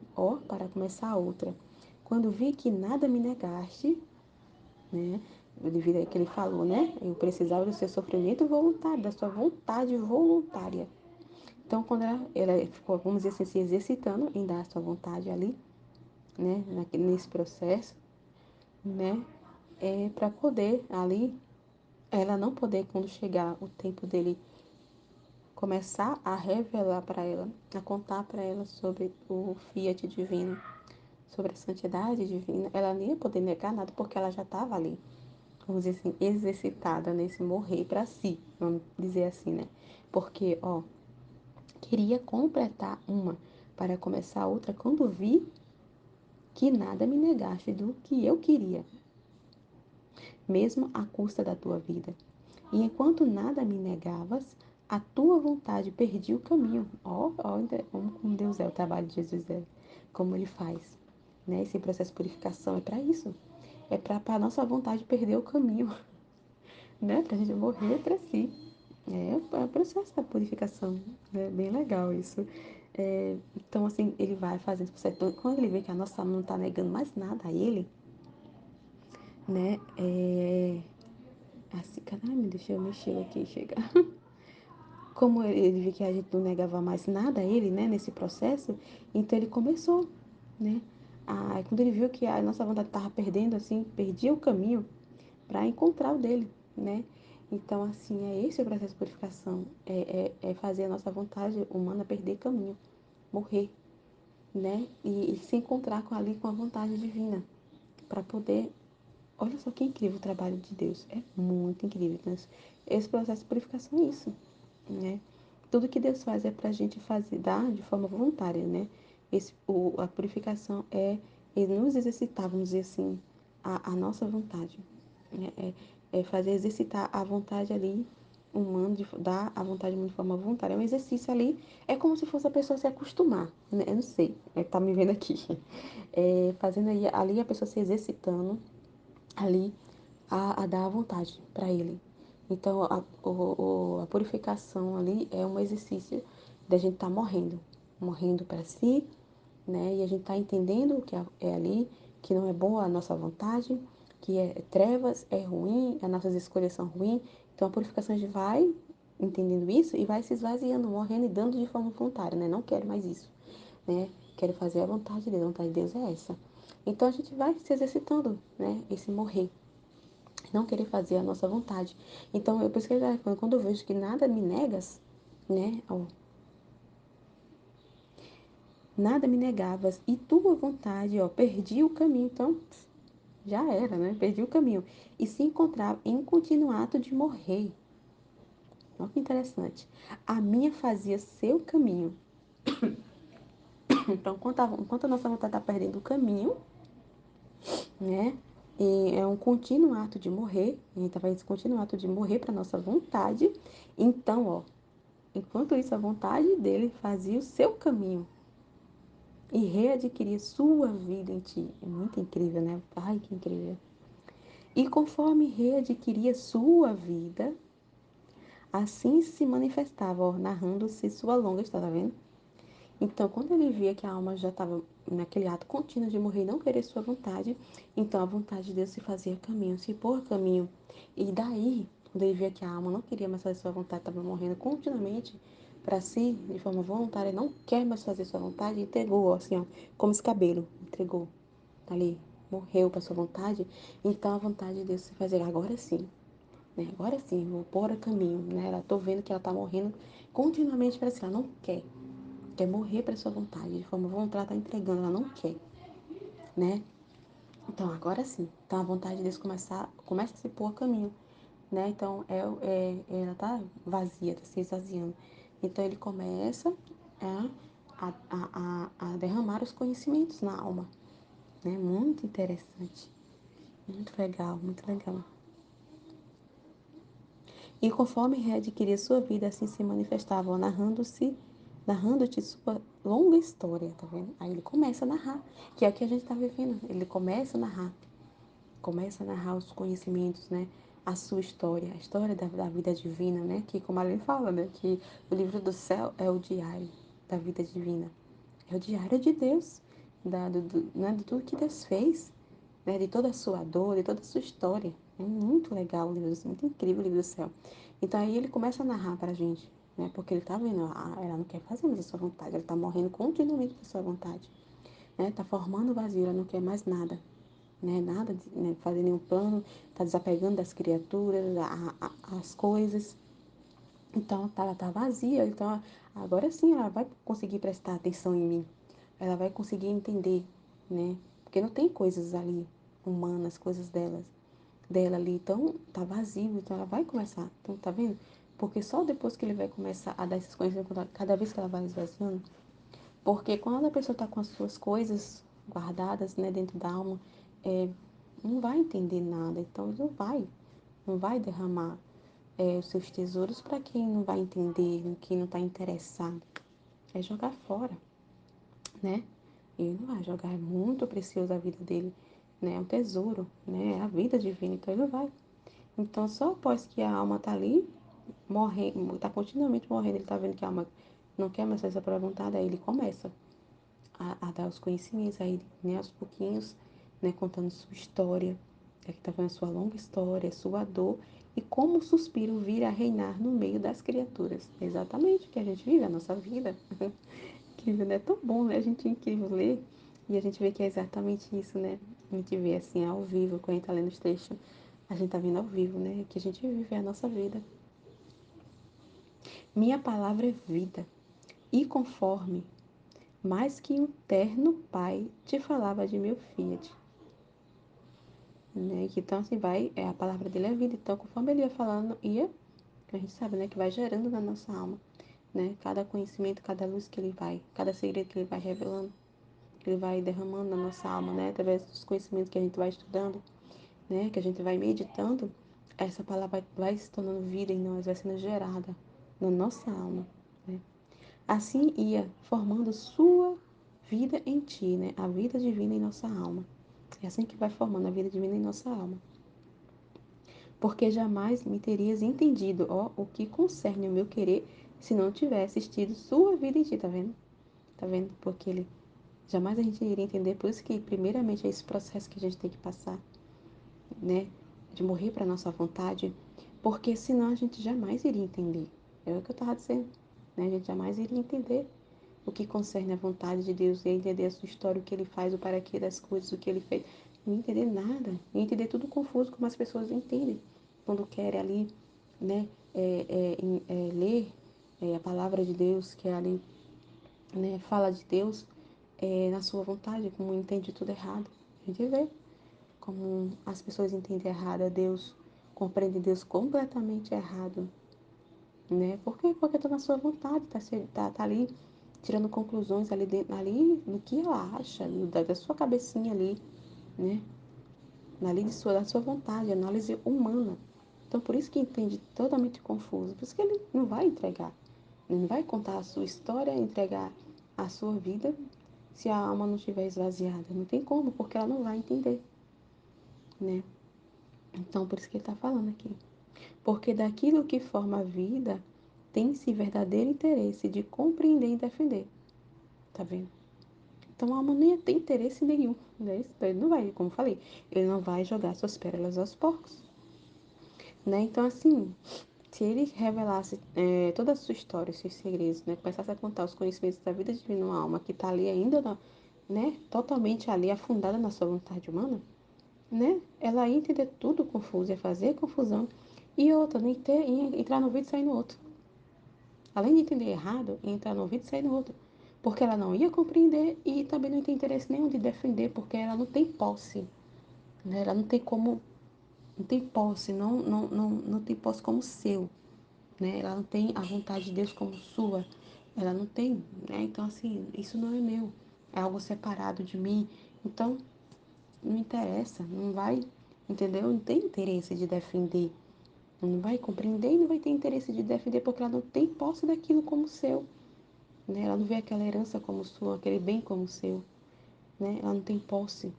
para começar outra. Quando vi que nada me negaste, né? Devido a que ele falou, né? Eu precisava do seu sofrimento voluntário, da sua vontade voluntária. Então, quando ela ficou, vamos dizer assim, se exercitando em dar a sua vontade ali, né? Nesse processo, né? Para poder ali, ela não poder, quando chegar o tempo dele, começar a revelar para ela, a contar para ela sobre o fiat divino, sobre a santidade divina, ela nem ia poder negar nada porque ela já estava ali, vamos dizer assim, exercitada nesse morrer para si, vamos dizer assim, né? Porque, queria completar uma para começar outra quando vi que nada me negaste do que eu queria, mesmo à custa da tua vida. E enquanto nada me negavas, a tua vontade perdi o caminho. Como Deus é, o trabalho de Jesus é, como ele faz. Né? Esse processo de purificação é para isso. É para a nossa vontade perder o caminho, né? Para a gente morrer para si. É o processo da purificação. É bem legal isso. Então, assim, ele vai fazendo esse processo. Então, quando ele vê que a nossa alma não está negando mais nada a ele, né? Assim, caramba, deixa eu mexer aqui, chegar. Como ele viu que a gente não negava mais nada a ele, né, nesse processo, então ele começou, né? Quando ele viu que a nossa vontade estava perdendo, assim, perdia o caminho para encontrar o dele, né? Então, assim, é esse o processo de purificação, é fazer a nossa vontade humana perder caminho, morrer, né? E se encontrar ali com a vontade divina, para poder. Olha só que incrível o trabalho de Deus, é muito incrível. Então, esse processo de purificação é isso, né? Tudo que Deus faz é para a gente fazer, dar de forma voluntária, né? A purificação é nos exercitar, vamos dizer assim, a nossa vontade. Né? É fazer exercitar a vontade ali humana, dar a vontade humana de forma voluntária. É um exercício ali, é como se fosse a pessoa se acostumar, né? Eu não sei, tá me vendo aqui. Fazendo aí, ali a pessoa se exercitando ali a dar a vontade para ele. Então, a purificação ali é um exercício da gente estar morrendo para si, né? E a gente tá entendendo o que é ali, que não é bom a nossa vontade, que é trevas, é ruim, as nossas escolhas são ruins. Então, a purificação a gente vai entendendo isso e vai se esvaziando, morrendo e dando de forma voluntária, né? Não quero mais isso, né? Quero fazer a vontade de Deus, a vontade de Deus é essa. Então, a gente vai se exercitando, né? Esse morrer, não querer fazer a nossa vontade. Então, por isso que ele vai falando, quando eu vejo que nada me negas, né? Nada me negavas, e tua vontade, perdi o caminho. Então, já era, né? Perdi o caminho. E se encontrava em contínuo ato de morrer. Olha que interessante. A minha fazia seu caminho. Então, enquanto a nossa vontade está perdendo o caminho, né? E é um contínuo ato de morrer, a gente vai esse contínuo ato de morrer para nossa vontade. Então, ó, enquanto isso, a vontade dele fazia o seu caminho e readquiria sua vida em ti. É muito incrível, né? Ai, que incrível. E conforme readquiria sua vida, assim se manifestava, ó, narrando-se sua longa história, tá vendo? Então, quando ele via que a alma já estava naquele ato contínuo de morrer e não querer sua vontade, então a vontade de Deus se fazia caminho, se pôr caminho. E daí, quando ele via que a alma não queria mais fazer sua vontade, estava morrendo continuamente para si, de forma voluntária, não quer mais fazer sua vontade, entregou, ó, assim, ó, como escabelo, entregou, tá ali, morreu para sua vontade. Então a vontade de Deus se fazer agora sim, né? Agora sim, vou pôr a caminho, né? Ela tô vendo que ela tá morrendo continuamente para si, ela não quer morrer para sua vontade, de forma voluntária, ela tá entregando, ela não quer, né? Então, agora sim. Então, a vontade de Deus começa a se pôr a caminho, né? Então, ela tá vazia, tá se esvaziando. Então, ele começa a derramar os conhecimentos na alma, né? Muito interessante. Muito legal, muito legal. E conforme readquiria sua vida, assim se manifestava, narrando-te sua longa história, tá vendo? Aí ele começa a narrar, que é o que a gente tá vivendo. Ele começa a narrar os conhecimentos, né? A sua história, a história da vida divina, né? Que, como a Aline fala, né? Que o livro do céu é o diário da vida divina. É o diário de Deus, né? De tudo que Deus fez, né? De toda a sua dor, de toda a sua história. É muito legal o livro, muito incrível o livro do céu. Então aí ele começa a narrar pra gente, né? Porque ele tá vendo, ela não quer fazer mais a sua vontade, ela tá morrendo continuamente por sua vontade, né? Tá formando vazio, ela não quer mais nada, né? Nada de, né? Fazer nenhum plano, tá desapegando das criaturas, as coisas. Então, ela tá vazia. Então, agora sim ela vai conseguir prestar atenção em mim. Ela vai conseguir entender, né? Porque não tem coisas ali humanas, coisas dela ali. Então, tá vazio. Então, ela vai começar. Então, tá vendo? Porque só depois que ele vai começar a dar esses conhecimentos, cada vez que ela vai esvaziando. Porque quando a pessoa tá com as suas coisas guardadas, né, dentro da alma, não vai entender nada. Então, ele não vai derramar os seus tesouros para quem não vai entender, quem não está interessado. É jogar fora, né? Ele não vai jogar, é muito precioso a vida dele, né? É um tesouro, né? É a vida divina, então ele não vai. Então, só após que a alma está ali, morrendo, está continuamente morrendo, ele está vendo que a alma não quer mais fazer essa vontade, aí ele começa a dar os conhecimentos, aí, né, aos pouquinhos, né, contando sua história, que está vendo sua longa história, sua dor, e como o suspiro vir a reinar no meio das criaturas. Exatamente o que a gente vive, a nossa vida. Incrível, né? É tão bom, né? A gente é incrível ler e a gente vê que é exatamente isso, né? A gente vê assim ao vivo, quando a gente tá lendo os textos, a gente tá vendo ao vivo, né? Que a gente vive a nossa vida. Minha palavra é vida, e conforme mais que um terno pai te falava de meu Fiat, né? Então, assim, a palavra dele é vida. Então, conforme ele ia falando, a gente sabe, né, que vai gerando na nossa alma, né? Cada conhecimento, cada luz que ele vai, cada segredo que ele vai revelando, que ele vai derramando na nossa alma, né? Através dos conhecimentos que a gente vai estudando, né? Que a gente vai meditando, essa palavra vai se tornando vida em nós, vai sendo gerada na nossa alma, né? Assim ia formando sua vida em ti, né? A vida divina em nossa alma. É assim que vai formando a vida divina em nossa alma. Porque jamais me terias entendido, ó, o que concerne o meu querer, se não tivesse tido sua vida em ti, tá vendo? Tá vendo? Porque ele jamais a gente iria entender, por isso que primeiramente é esse processo que a gente tem que passar, né? De morrer para nossa vontade, porque senão a gente jamais iria entender. É o que eu estava dizendo, né? A gente jamais iria entender o que concerne a vontade de Deus, ia entender a sua história, o que ele faz, o para quê das coisas, o que ele fez. Não ia entender nada, ia entender tudo confuso, como as pessoas entendem quando querem ali, né, ler a palavra de Deus, que é ali, né, fala de Deus na sua vontade, como entende tudo errado. A gente vê como as pessoas entendem errado a Deus, compreendem Deus completamente errado, né? Por quê? Porque tá na sua vontade, tá ali tirando conclusões ali, ali no que ela acha, da sua cabecinha ali, né? da sua vontade, análise humana. Então, por isso que entende totalmente confuso, por isso que ele não vai entregar. Ele não vai contar a sua história, entregar a sua vida, se a alma não estiver esvaziada. Não tem como, porque ela não vai entender, né? Então, por isso que ele está falando aqui. Porque daquilo que forma a vida, tem-se verdadeiro interesse de compreender e defender. Tá vendo? Então, a alma nem tem interesse nenhum, né? Então, ele não vai, como eu falei, ele não vai jogar suas pérolas aos porcos, né? Então, assim, se ele revelasse toda a sua história, os seus segredos, né? Começasse a contar os conhecimentos da vida divina, uma alma que está ali ainda, né? Totalmente ali afundada na sua vontade humana, né? Ela ia entender tudo confuso, ia fazer confusão. E outra, ia entrar no ouvido e sair no outro. Além de entender errado, ia entrar no ouvido e sair no outro. Porque ela não ia compreender e também não tem interesse nenhum de defender, porque ela não tem posse, né? Ela não tem como, não tem posse, não tem posse como seu, né? Ela não tem a vontade de Deus como sua. Ela não tem, né? Então, assim, isso não é meu. É algo separado de mim. Então, não interessa, não vai, entendeu? Não tem interesse de defender. Não vai compreender e não vai ter interesse de defender porque ela não tem posse daquilo como seu, né? Ela não vê aquela herança como sua, aquele bem como seu, né? Ela não tem posse,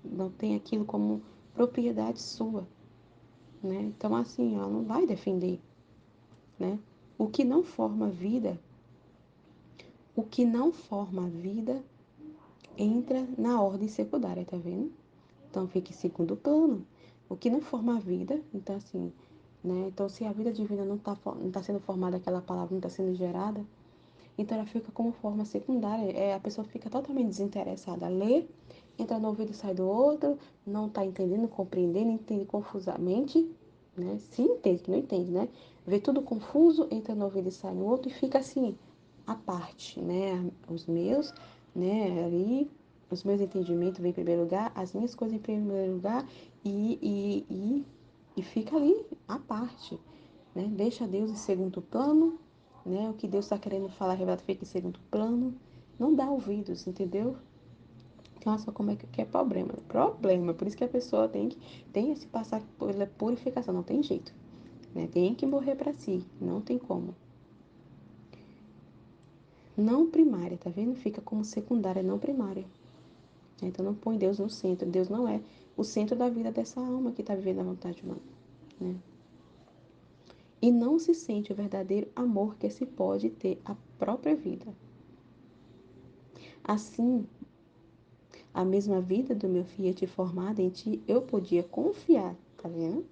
não tem aquilo como propriedade sua, né? Então, assim, ela não vai defender, né? O que não forma vida, o que não forma vida entra na ordem secundária, tá vendo? Então fica em segundo plano. O que não forma a vida, então assim, né? Então se a vida divina não tá sendo formada, aquela palavra não está sendo gerada, então ela fica como forma secundária. A pessoa fica totalmente desinteressada. Lê, entra no ouvido e sai do outro, não está entendendo, compreendendo, entende confusamente, né? Se entende, que não entende, né? Vê tudo confuso, entra no ouvido e sai no outro e fica assim, à parte, né? Os meus, né? Ali, os meus entendimentos vêm em primeiro lugar, as minhas coisas em primeiro lugar e fica ali, à parte, né? Deixa Deus em segundo plano, né? O que Deus está querendo falar, revelado, fica em segundo plano. Não dá ouvidos, entendeu? Nossa, como é que é problema? Problema. Por isso que a pessoa tem esse passar pela purificação. Não tem jeito, né? Tem que morrer para si. Não tem como. Não primária, tá vendo? Fica como secundária, não primária. Então não põe Deus no centro. Deus não é o centro da vida dessa alma que está vivendo a vontade humana, né? E não se sente o verdadeiro amor que se pode ter a própria vida. Assim, a mesma vida do meu Fiat formada em ti, eu podia confiar, tá vendo?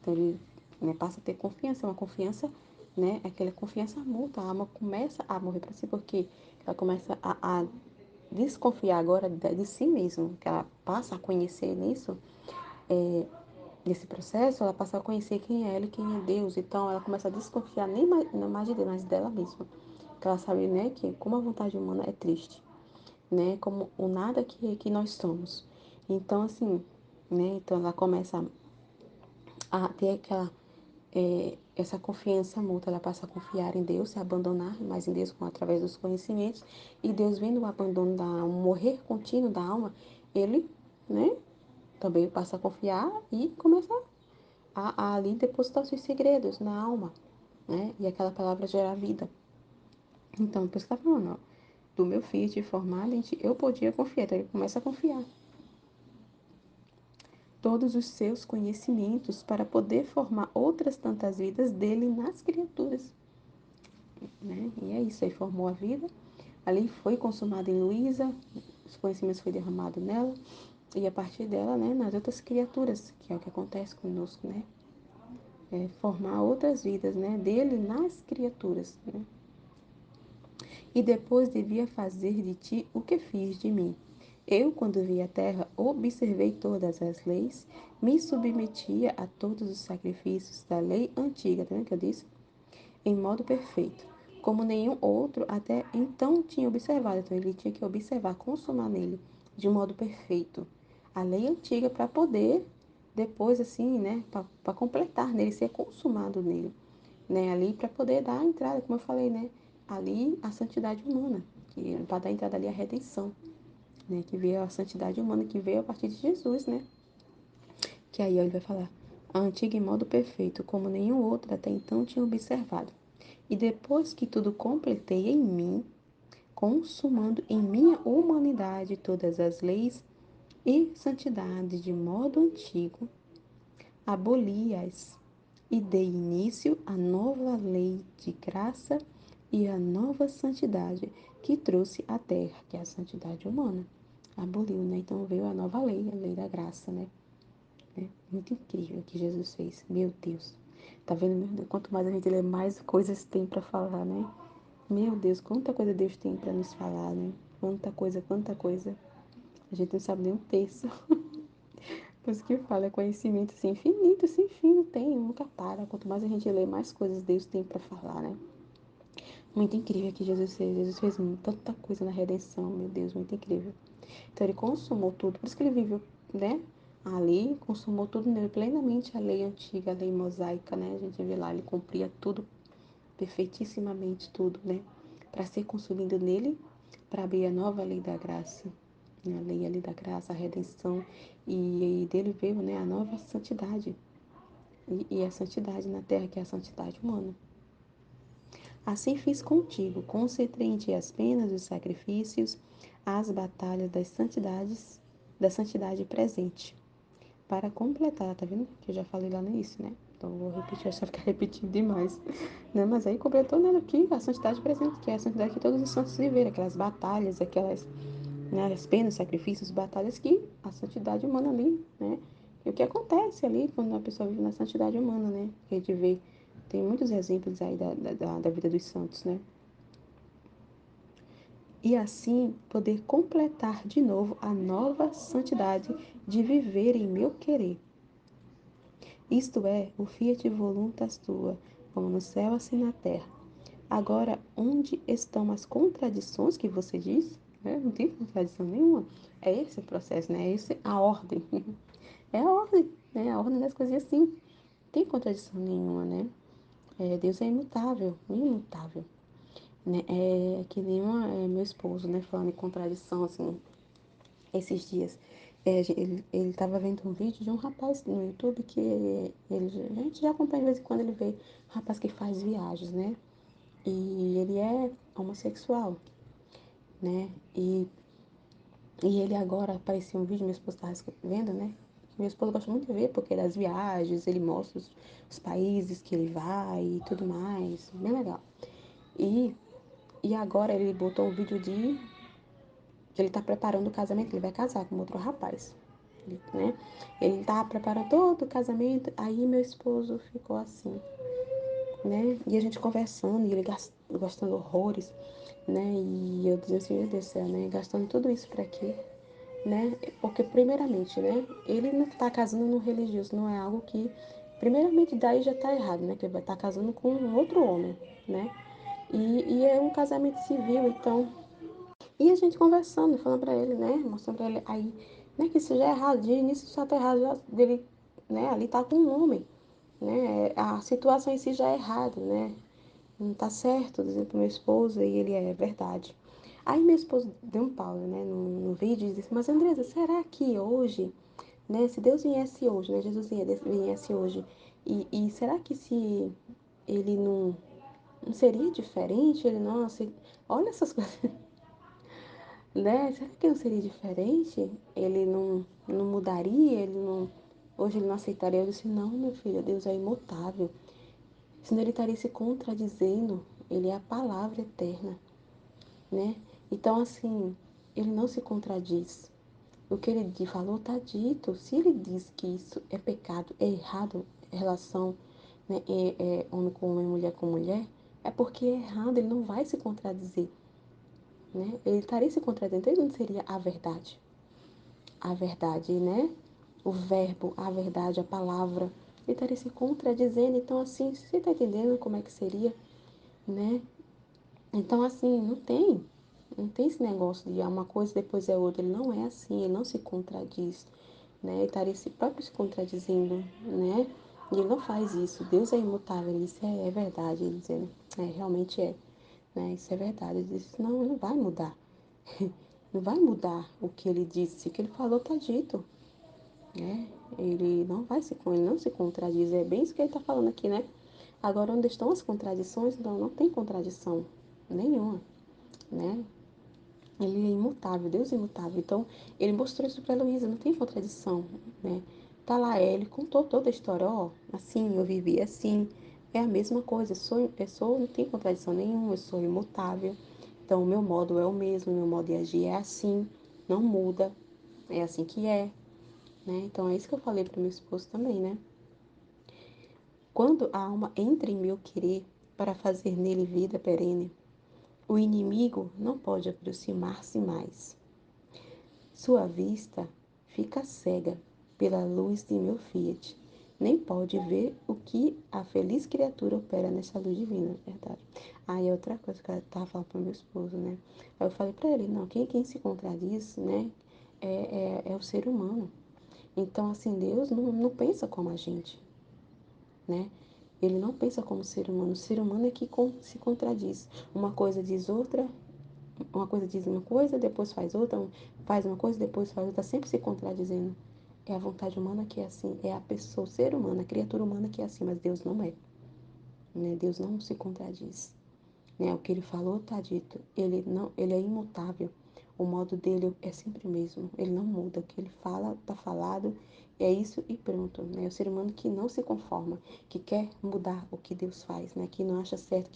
Então ele, né, passa a ter confiança, uma confiança, né? Aquela confiança mútua. A alma começa a morrer para si, porque ela começa a desconfiar agora de si mesma, que ela passa a conhecer nisso, nesse processo, ela passa a conhecer quem é ela e quem é Deus. Então ela começa a desconfiar nem mais, não mais de Deus, mas dela mesma. Porque ela sabe, né, que como a vontade humana é triste, né? Como o nada que nós somos. Então, assim, né? Então ela começa a ter essa confiança mútua, ela passa a confiar em Deus, se abandonar mais em Deus através dos conhecimentos, e Deus vendo o abandono da alma, o morrer contínuo da alma, ele, né? Também passa a confiar e começa a ali depositar os seus segredos na alma, né? E aquela palavra gera vida. Então, por isso que tá falando, ó, do meu filho te formado, eu podia confiar. Então ele começa a confiar todos os seus conhecimentos para poder formar outras tantas vidas dele nas criaturas, né? E é isso, aí formou a vida, ali foi consumado em Luísa, os conhecimentos foi derramado nela, e a partir dela, né, nas outras criaturas, que é o que acontece conosco, né? Formar outras vidas, né, dele nas criaturas, né? E depois devia fazer de ti o que fiz de mim. Eu, quando vi a terra, observei todas as leis, me submetia a todos os sacrifícios da lei antiga, tá vendo que eu disse? Em modo perfeito, como nenhum outro até então tinha observado. Então ele tinha que observar, consumar nele, de modo perfeito, a lei antiga para poder, depois assim, né, para completar nele, ser consumado nele, né, ali para poder dar a entrada, como eu falei, né, ali a santidade humana, que para dar a entrada ali a redenção, né, que veio a santidade humana, que veio a partir de Jesus, né. Que aí ó, ele vai falar, a antiga em modo perfeito, como nenhum outro até então tinha observado. E depois que tudo completei em mim, consumando em minha humanidade todas as leis e santidade de modo antigo, aboli-as e dei início à nova lei de graça e à nova santidade que trouxe à terra, que é a santidade humana. Aboliu, né? Então veio a nova lei, a lei da graça, né? Muito incrível o que Jesus fez. Meu Deus. Tá vendo, meu Deus? Quanto mais a gente lê, mais coisas tem para falar, né? Meu Deus, quanta coisa Deus tem para nos falar, né? Quanta coisa, quanta coisa. A gente não sabe nem um terço. Por isso que fala, é conhecimento assim, infinito, sem fim, não tem, nunca para. Quanto mais a gente lê, mais coisas Deus tem para falar, né? Muito incrível que Jesus fez. Jesus fez tanta coisa na redenção, meu Deus, muito incrível. Então ele consumou tudo, por isso que ele viveu, né? Ali, consumou tudo nele, plenamente a lei antiga, a lei mosaica, né? A gente vê lá, ele cumpria tudo, perfeitissimamente tudo, né? Para ser consumido nele, para abrir a nova lei da graça, né? A lei ali da graça, a redenção, e dele veio, né, a nova santidade, e a santidade na terra, que é a santidade humana. Assim fiz contigo, concentrei em ti as penas, os sacrifícios, as batalhas das santidades, da santidade presente. Para completar, tá vendo? Que eu já falei lá no início, né? Então eu vou repetir, acho que vai ficar repetindo demais. Né? Mas aí completou nela aqui a santidade presente, que é a santidade que todos os santos viveram, aquelas batalhas, aquelas, né, as penas, sacrifícios, batalhas que a santidade humana ali, né? E o que acontece ali quando a pessoa vive na santidade humana, né? Que a gente vê, tem muitos exemplos aí da vida dos santos, né? E assim poder completar de novo a nova santidade de viver em meu querer. Isto é, o fiat voluntas tua, como no céu assim na terra. Agora, onde estão as contradições que você diz? Não tem contradição nenhuma. É esse o processo, né? É esse a ordem. É a ordem, né? A ordem das coisas assim. Não tem contradição nenhuma, né? Deus é imutável, imutável. Né? É que nem meu esposo, né? Falando em contradição, assim, esses dias. Ele tava vendo um vídeo de um rapaz no YouTube que a gente já acompanha de vez em quando ele vê um rapaz que faz viagens, né? E ele é homossexual, né? E ele agora apareceu um vídeo, meu esposo estava vendo, né? Meu esposo gosta muito de ver, porque das viagens, ele mostra os países que ele vai e tudo mais, bem legal. E, e agora ele botou um vídeo de que ele tá preparando o casamento, ele vai casar com outro rapaz, né? Ele tá preparando todo o casamento, aí meu esposo ficou assim, né? E a gente conversando, e ele gastando horrores, né? E eu dizendo assim, meu Deus do céu, né? Gastando tudo isso pra quê? Né? Porque primeiramente, né? Ele não tá casando no religioso, não é algo que, primeiramente, daí já tá errado, né? Que ele vai estar casando com um outro homem, né? E é um casamento civil, então. E a gente conversando, falando pra ele, né? Mostrando pra ele aí, né? Que isso já é errado, de início já tá errado, já, dele, né? Ali tá com um homem, né? A situação em si já é errada, né? Não tá certo, dizendo pro meu esposo, e ele é verdade. Aí meu esposo deu um pause, né, no vídeo e disse, mas Andresa, será que hoje, né, se Deus viesse hoje, né, Jesus viesse hoje, e será que se ele não seria diferente? Ele, nossa, olha essas coisas, né, será que não seria diferente? Ele não mudaria? Ele não, hoje ele não aceitaria? Eu disse, não, meu filho, Deus é imutável, senão ele estaria se contradizendo, ele é a palavra eterna, né? Então, assim, ele não se contradiz. O que ele falou está dito. Se ele diz que isso é pecado, é errado, relação, né, homem com homem, mulher com mulher, é porque é errado, ele não vai se contradizer, né? Ele estaria se contradizendo, então ele não seria a verdade. A verdade, né? O verbo, a verdade, a palavra, ele estaria se contradizendo. Então, assim, você está entendendo como é que seria, né? Então, assim, não tem esse negócio de uma coisa e depois é outra. Ele não é assim, ele não se contradiz, né? Ele estaria se próprio se contradizendo, né? E ele não faz isso. Deus é imutável, isso é verdade. Ele dizendo, realmente é, né? Isso é verdade. Ele disse, não vai mudar. Não vai mudar o que ele disse. O que ele falou tá dito, né? Ele não se contradiz. É bem isso que ele está falando aqui, né? Agora, onde estão as contradições? Não, não tem contradição nenhuma, né? Ele é imutável, Deus é imutável. Então, ele mostrou isso para Luísa, não tem contradição, né? Tá lá, ele contou toda a história, ó, assim, eu vivi assim, é a mesma coisa, não tem contradição nenhuma, eu sou imutável. Então, o meu modo é o mesmo, o meu modo de agir é assim, não muda, é assim que é, né? Então, é isso que eu falei para meu esposo também, né? Quando a alma entra em meu querer para fazer nele vida perene, o inimigo não pode aproximar-se mais. Sua vista fica cega pela luz de meu Fiat. Nem pode ver o que a feliz criatura opera nessa luz divina, é verdade. Aí outra coisa que eu estava falando para meu esposo, né? Aí eu falei para ele, não, quem se contradiz, né, é o ser humano. Então, assim, Deus não pensa como a gente, né? Ele não pensa como o ser humano. O ser humano é que se contradiz. Uma coisa diz outra, uma coisa diz uma coisa, depois faz outra, faz uma coisa, depois faz outra, sempre se contradizendo. É a vontade humana que é assim, é a pessoa, o ser humano, a criatura humana que é assim, mas Deus não é. Né? Deus não se contradiz. Né? O que ele falou está dito. Ele é imutável. O modo dele é sempre o mesmo. Ele não muda. O que ele fala está falado. É isso e pronto. Né? O ser humano que não se conforma, que quer mudar o que Deus faz, né? Que não acha certo,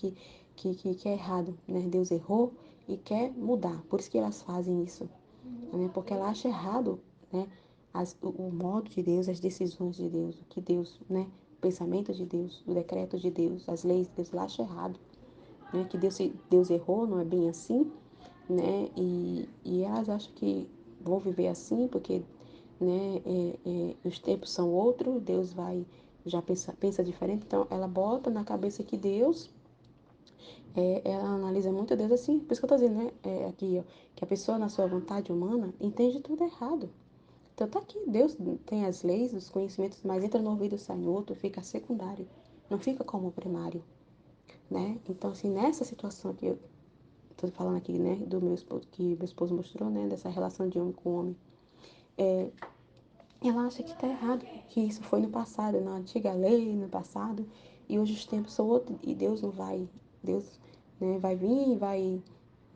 que é errado. Né? Deus errou e quer mudar. Por isso que elas fazem isso. Né? Porque ela acha errado, né? O modo de Deus, as decisões de Deus, o que Deus, né? O pensamento de Deus, o decreto de Deus, as leis de Deus, ela acha errado, né? Que Deus errou, não é bem assim, né? E elas acham que vão viver assim porque, né? Os tempos são outros, Deus vai já pensa diferente, então ela bota na cabeça que Deus, ela analisa muito Deus assim, por isso que eu tô dizendo, né? Aqui, ó, que a pessoa na sua vontade humana entende tudo errado. Então tá aqui, Deus tem as leis, os conhecimentos, mas entra no ouvido, sai no outro, fica secundário, não fica como primário, né? Então, assim, nessa situação que eu tô falando aqui, né, do meu esposo, que meu esposo mostrou, né, dessa relação de homem com homem, ela acha que tá errado, que isso foi no passado, na antiga lei, no passado, e hoje os tempos são outros, e Deus, né, vai vir e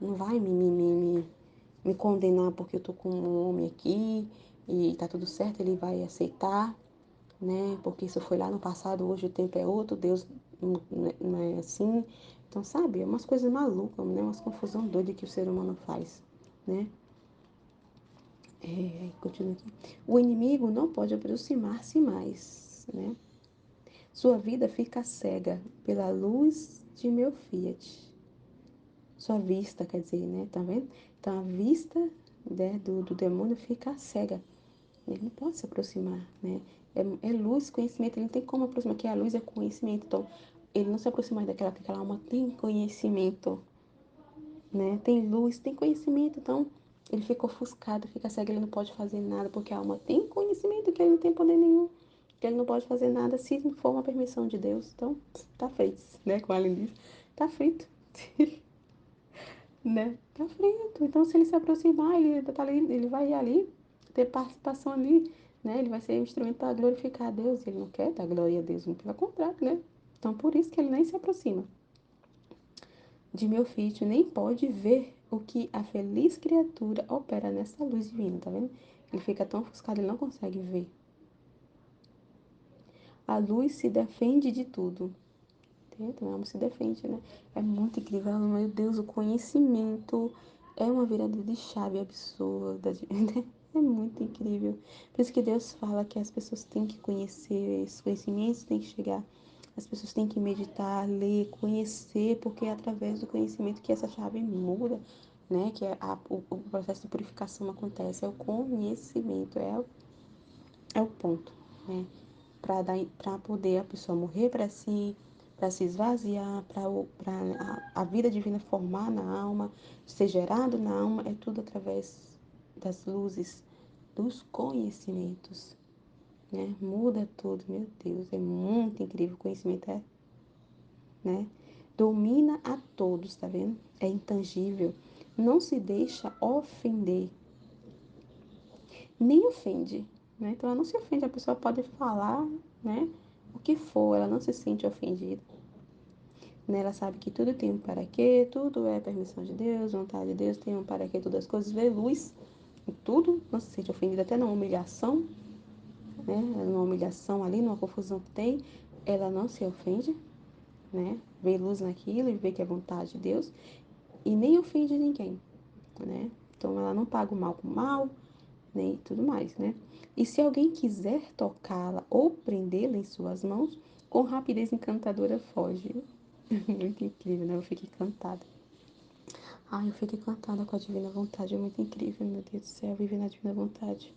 não vai me condenar porque eu tô com um homem aqui e tá tudo certo, ele vai aceitar, né? Porque isso foi lá no passado, hoje o tempo é outro, Deus não é assim. Então, sabe, é umas coisas malucas, né? Umas confusão doida que o ser humano faz, né? Continua aqui. O inimigo não pode aproximar-se mais, né? Sua vida fica cega pela luz de meu Fiat. Sua vista, quer dizer, né? Tá vendo? Então, a vista, né, do demônio fica cega. Ele não pode se aproximar, né? É luz, conhecimento, ele não tem como aproximar, que a luz é conhecimento. Então, ele não se aproxima daquela, porque aquela alma tem conhecimento, né? Tem luz, tem conhecimento, então ele fica ofuscado, fica cego, ele não pode fazer nada, porque a alma tem conhecimento que ele não tem poder nenhum, que ele não pode fazer nada se não for uma permissão de Deus. Então, tá frito, né? Como a Aline diz, tá frito. Né? Tá frito. Então, se ele se aproximar, ele tá ali, ele vai ali ter participação ali, né? Ele vai ser um instrumento para glorificar a Deus. Ele não quer dar glória a Deus, muito pelo contrário, né? Então, por isso que ele nem se aproxima de meu filho, nem pode ver o que a feliz criatura opera nessa luz divina, tá vendo? Ele fica tão ofuscado, ele não consegue ver. A luz se defende de tudo. Então, a alma se defende, né? É muito incrível. Meu Deus, o conhecimento é uma virada de chave absurda. Né? É muito incrível. Por isso que Deus fala que as pessoas têm que conhecer esses conhecimentos, têm que chegar. As pessoas têm que meditar, ler, conhecer, porque é através do conhecimento que essa chave muda, né? Que o processo de purificação acontece. É o conhecimento, é o ponto, né? Para poder a pessoa morrer para se esvaziar, para a vida divina formar na alma, ser gerado na alma, é tudo através das luzes, dos conhecimentos, né? Muda tudo, meu Deus, é muito incrível. O conhecimento né? Domina a todos, tá vendo? É intangível, não se deixa ofender, nem ofende, né? Então ela não se ofende, a pessoa pode falar, né, o que for, ela não se sente ofendida. Né? Ela sabe que tudo tem um para quê, tudo é permissão de Deus, vontade de Deus, tem um para quê, todas as coisas, vê luz em tudo, não se sente ofendida até numa humilhação, né? Numa humilhação ali, numa confusão que tem, ela não se ofende, né? Vê luz naquilo e vê que é vontade de Deus e nem ofende ninguém, né? Então ela não paga o mal com o mal, nem tudo mais, né? E se alguém quiser tocá-la ou prendê-la em suas mãos, com rapidez encantadora foge. Muito incrível, né? Eu fico encantada. Ai, eu fico encantada com a divina vontade. É muito incrível, meu Deus do céu, viver na divina vontade.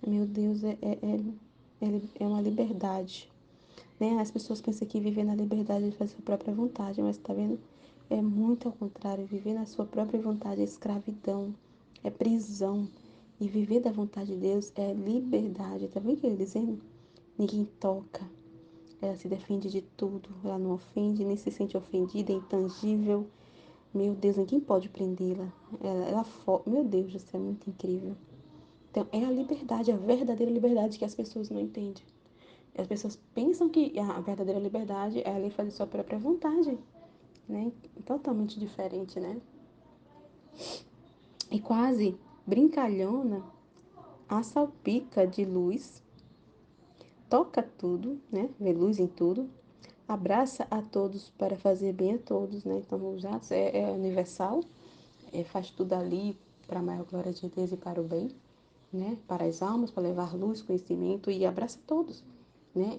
Meu Deus, é uma liberdade. Né? As pessoas pensam que viver na liberdade é fazer a própria vontade, mas tá vendo? É muito ao contrário. Viver na sua própria vontade é escravidão, é prisão. E viver da vontade de Deus é liberdade. Tá vendo o que ele dizendo? Ninguém toca. Ela se defende de tudo. Ela não ofende, nem se sente ofendida, é intangível. Meu Deus, ninguém pode prendê-la. Meu Deus do céu, é muito incrível. Então, é a liberdade, a verdadeira liberdade que as pessoas não entendem. As pessoas pensam que a verdadeira liberdade é ali fazer sua própria vontade, né? Totalmente diferente, né? E quase brincalhona, a salpica de luz, toca tudo, né? Vê luz em tudo, abraça a todos para fazer bem a todos, né? Então, os atos é universal, faz tudo ali para a maior glória de Deus e para o bem, né? Para as almas, para levar luz, conhecimento e abraça todos, né?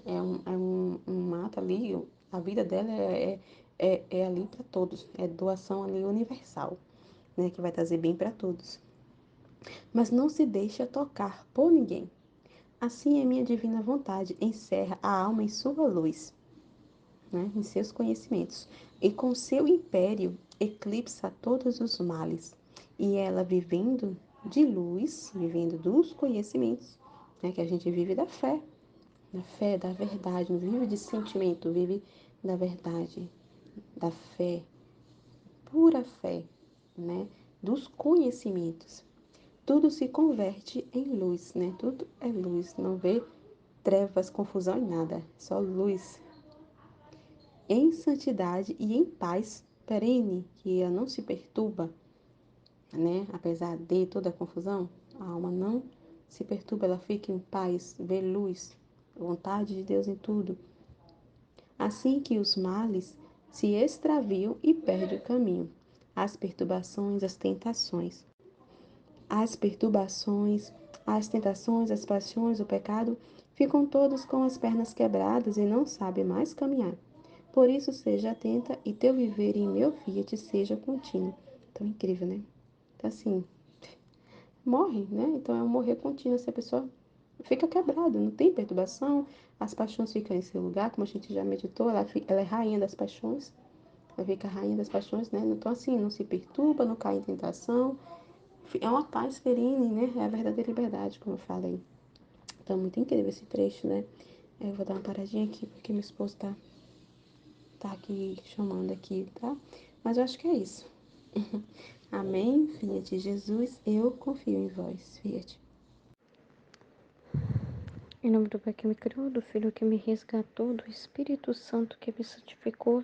Um ato ali, a vida dela é ali para todos, é doação ali universal, né? Que vai trazer bem para todos. Mas não se deixa tocar por ninguém. Assim é minha divina vontade, encerra a alma em sua luz, né? Em seus conhecimentos, e com seu império eclipsa todos os males. E ela vivendo de luz, vivendo dos conhecimentos, né? Que a gente vive da fé, da verdade, não vive de sentimento, vive da verdade, da fé, pura fé, né? Dos conhecimentos. Tudo se converte em luz, né? Tudo é luz, não vê trevas, confusão em nada, só luz. Em santidade e em paz perene, que ela não se perturba, né? Apesar de toda a confusão, a alma não se perturba, ela fica em paz, vê luz, vontade de Deus em tudo. Assim que os males se extraviam e perde o caminho, as perturbações, as tentações. As perturbações, as tentações, as paixões, o pecado, ficam todos com as pernas quebradas e não sabem mais caminhar. Por isso, seja atenta e teu viver em meu fiat seja contínuo. Tão incrível, né? Então, assim, morre, né? Então, é um morrer contínuo. Se a pessoa fica quebrada, não tem perturbação, as paixões ficam em seu lugar, como a gente já meditou, ela é rainha das paixões, ela fica rainha das paixões, né? Então, assim, não se perturba, não cai em tentação, é uma paz perene, né? É a verdadeira liberdade, como eu falei. Então, muito incrível esse trecho, né? Eu vou dar uma paradinha aqui, porque meu esposo tá aqui chamando aqui, tá? Mas eu acho que é isso. Amém? Fiat Jesus, eu confio em vós. Fiat. Em nome do Pai que me criou, do Filho que me resgatou, do Espírito Santo que me santificou,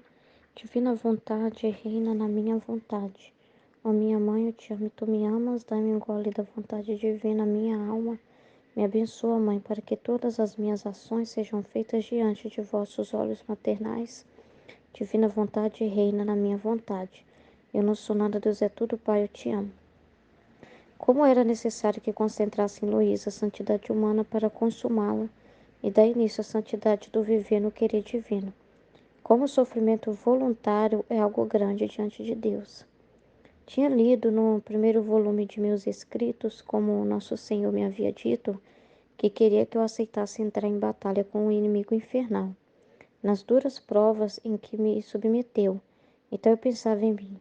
divina vontade reina na minha vontade. Ó minha mãe, eu te amo e tu me amas, dai-me um gole da vontade divina, minha alma. Me abençoa, Mãe, para que todas as minhas ações sejam feitas diante de vossos olhos maternais. Divina vontade reina na minha vontade. Eu não sou nada, Deus é tudo, Pai, eu te amo. Como era necessário que concentrasse em Luísa a santidade humana para consumá-la e dar início à santidade do viver no querer divino. Como o sofrimento voluntário é algo grande diante de Deus. Tinha lido no primeiro volume de meus escritos, como Nosso Senhor me havia dito, que queria que eu aceitasse entrar em batalha com o inimigo infernal, nas duras provas em que me submeteu. Então eu pensava em mim.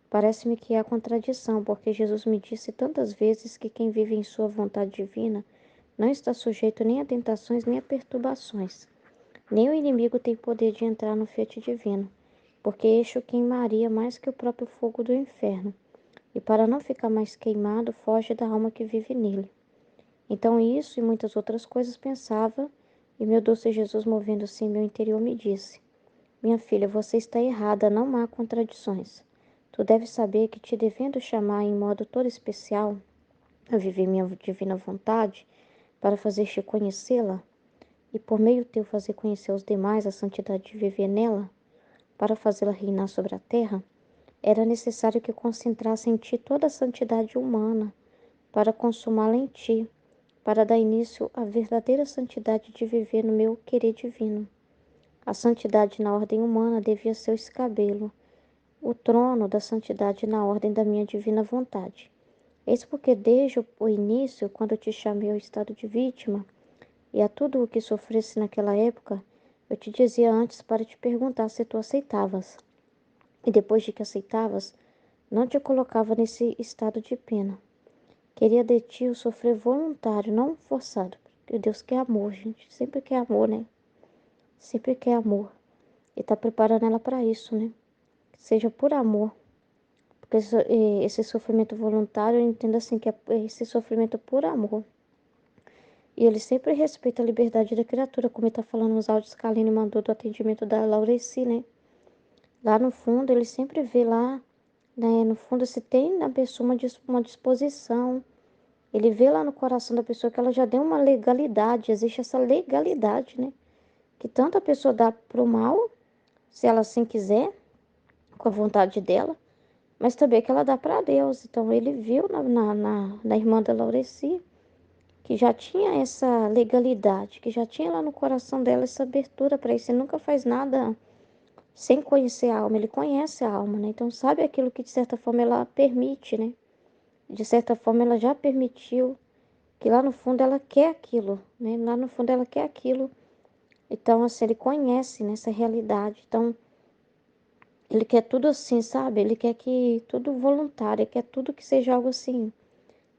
Parece-me que há contradição, porque Jesus me disse tantas vezes que quem vive em sua vontade divina não está sujeito nem a tentações nem a perturbações. Nem o inimigo tem poder de entrar no fiat divino, porque este o queimaria mais que o próprio fogo do inferno, e para não ficar mais queimado, foge da alma que vive nele. Então isso e muitas outras coisas pensava, e meu doce Jesus, movendo assim meu interior, me disse: minha filha, você está errada, não há contradições. Tu deves saber que te devendo chamar em modo todo especial a viver minha divina vontade, para fazer-te conhecê-la, e por meio teu fazer conhecer aos demais a santidade de viver nela, para fazê-la reinar sobre a terra, era necessário que concentrasse em ti toda a santidade humana, para consumá-la em ti, para dar início à verdadeira santidade de viver no meu querer divino. A santidade na ordem humana devia ser o escabelo, o trono da santidade na ordem da minha divina vontade. Eis porque desde o início, quando eu te chamei ao estado de vítima, e a tudo o que sofresse naquela época, eu te dizia antes para te perguntar se tu aceitavas. E depois de que aceitavas, não te colocava nesse estado de pena. Queria de ti o sofrer voluntário, não forçado. Porque Deus quer amor, gente. Sempre quer amor, né? Sempre quer amor. E tá preparando ela para isso, né? Que seja por amor. Porque esse sofrimento voluntário, eu entendo assim, que é esse sofrimento por amor. E ele sempre respeita a liberdade da criatura, como ele tá falando nos áudios que a Aline mandou do atendimento da Laureci, né? Lá no fundo, ele sempre vê lá, né? No fundo, se tem na pessoa uma disposição. Ele vê lá no coração da pessoa que ela já deu uma legalidade, existe essa legalidade, né? Que tanto a pessoa dá pro mal, se ela assim quiser, com a vontade dela, mas também que ela dá para Deus. Então ele viu na irmã da Laureci que já tinha essa legalidade, que já tinha lá no coração dela essa abertura para isso. Ele nunca faz nada sem conhecer a alma, ele conhece a alma, né? Então sabe aquilo que de certa forma ela permite, né? De certa forma ela já permitiu, que lá no fundo ela quer aquilo, né? Lá no fundo ela quer aquilo. Então, assim, ele conhece nessa realidade. Então, ele quer tudo assim, sabe? Ele quer que tudo voluntário, ele quer tudo que seja algo assim,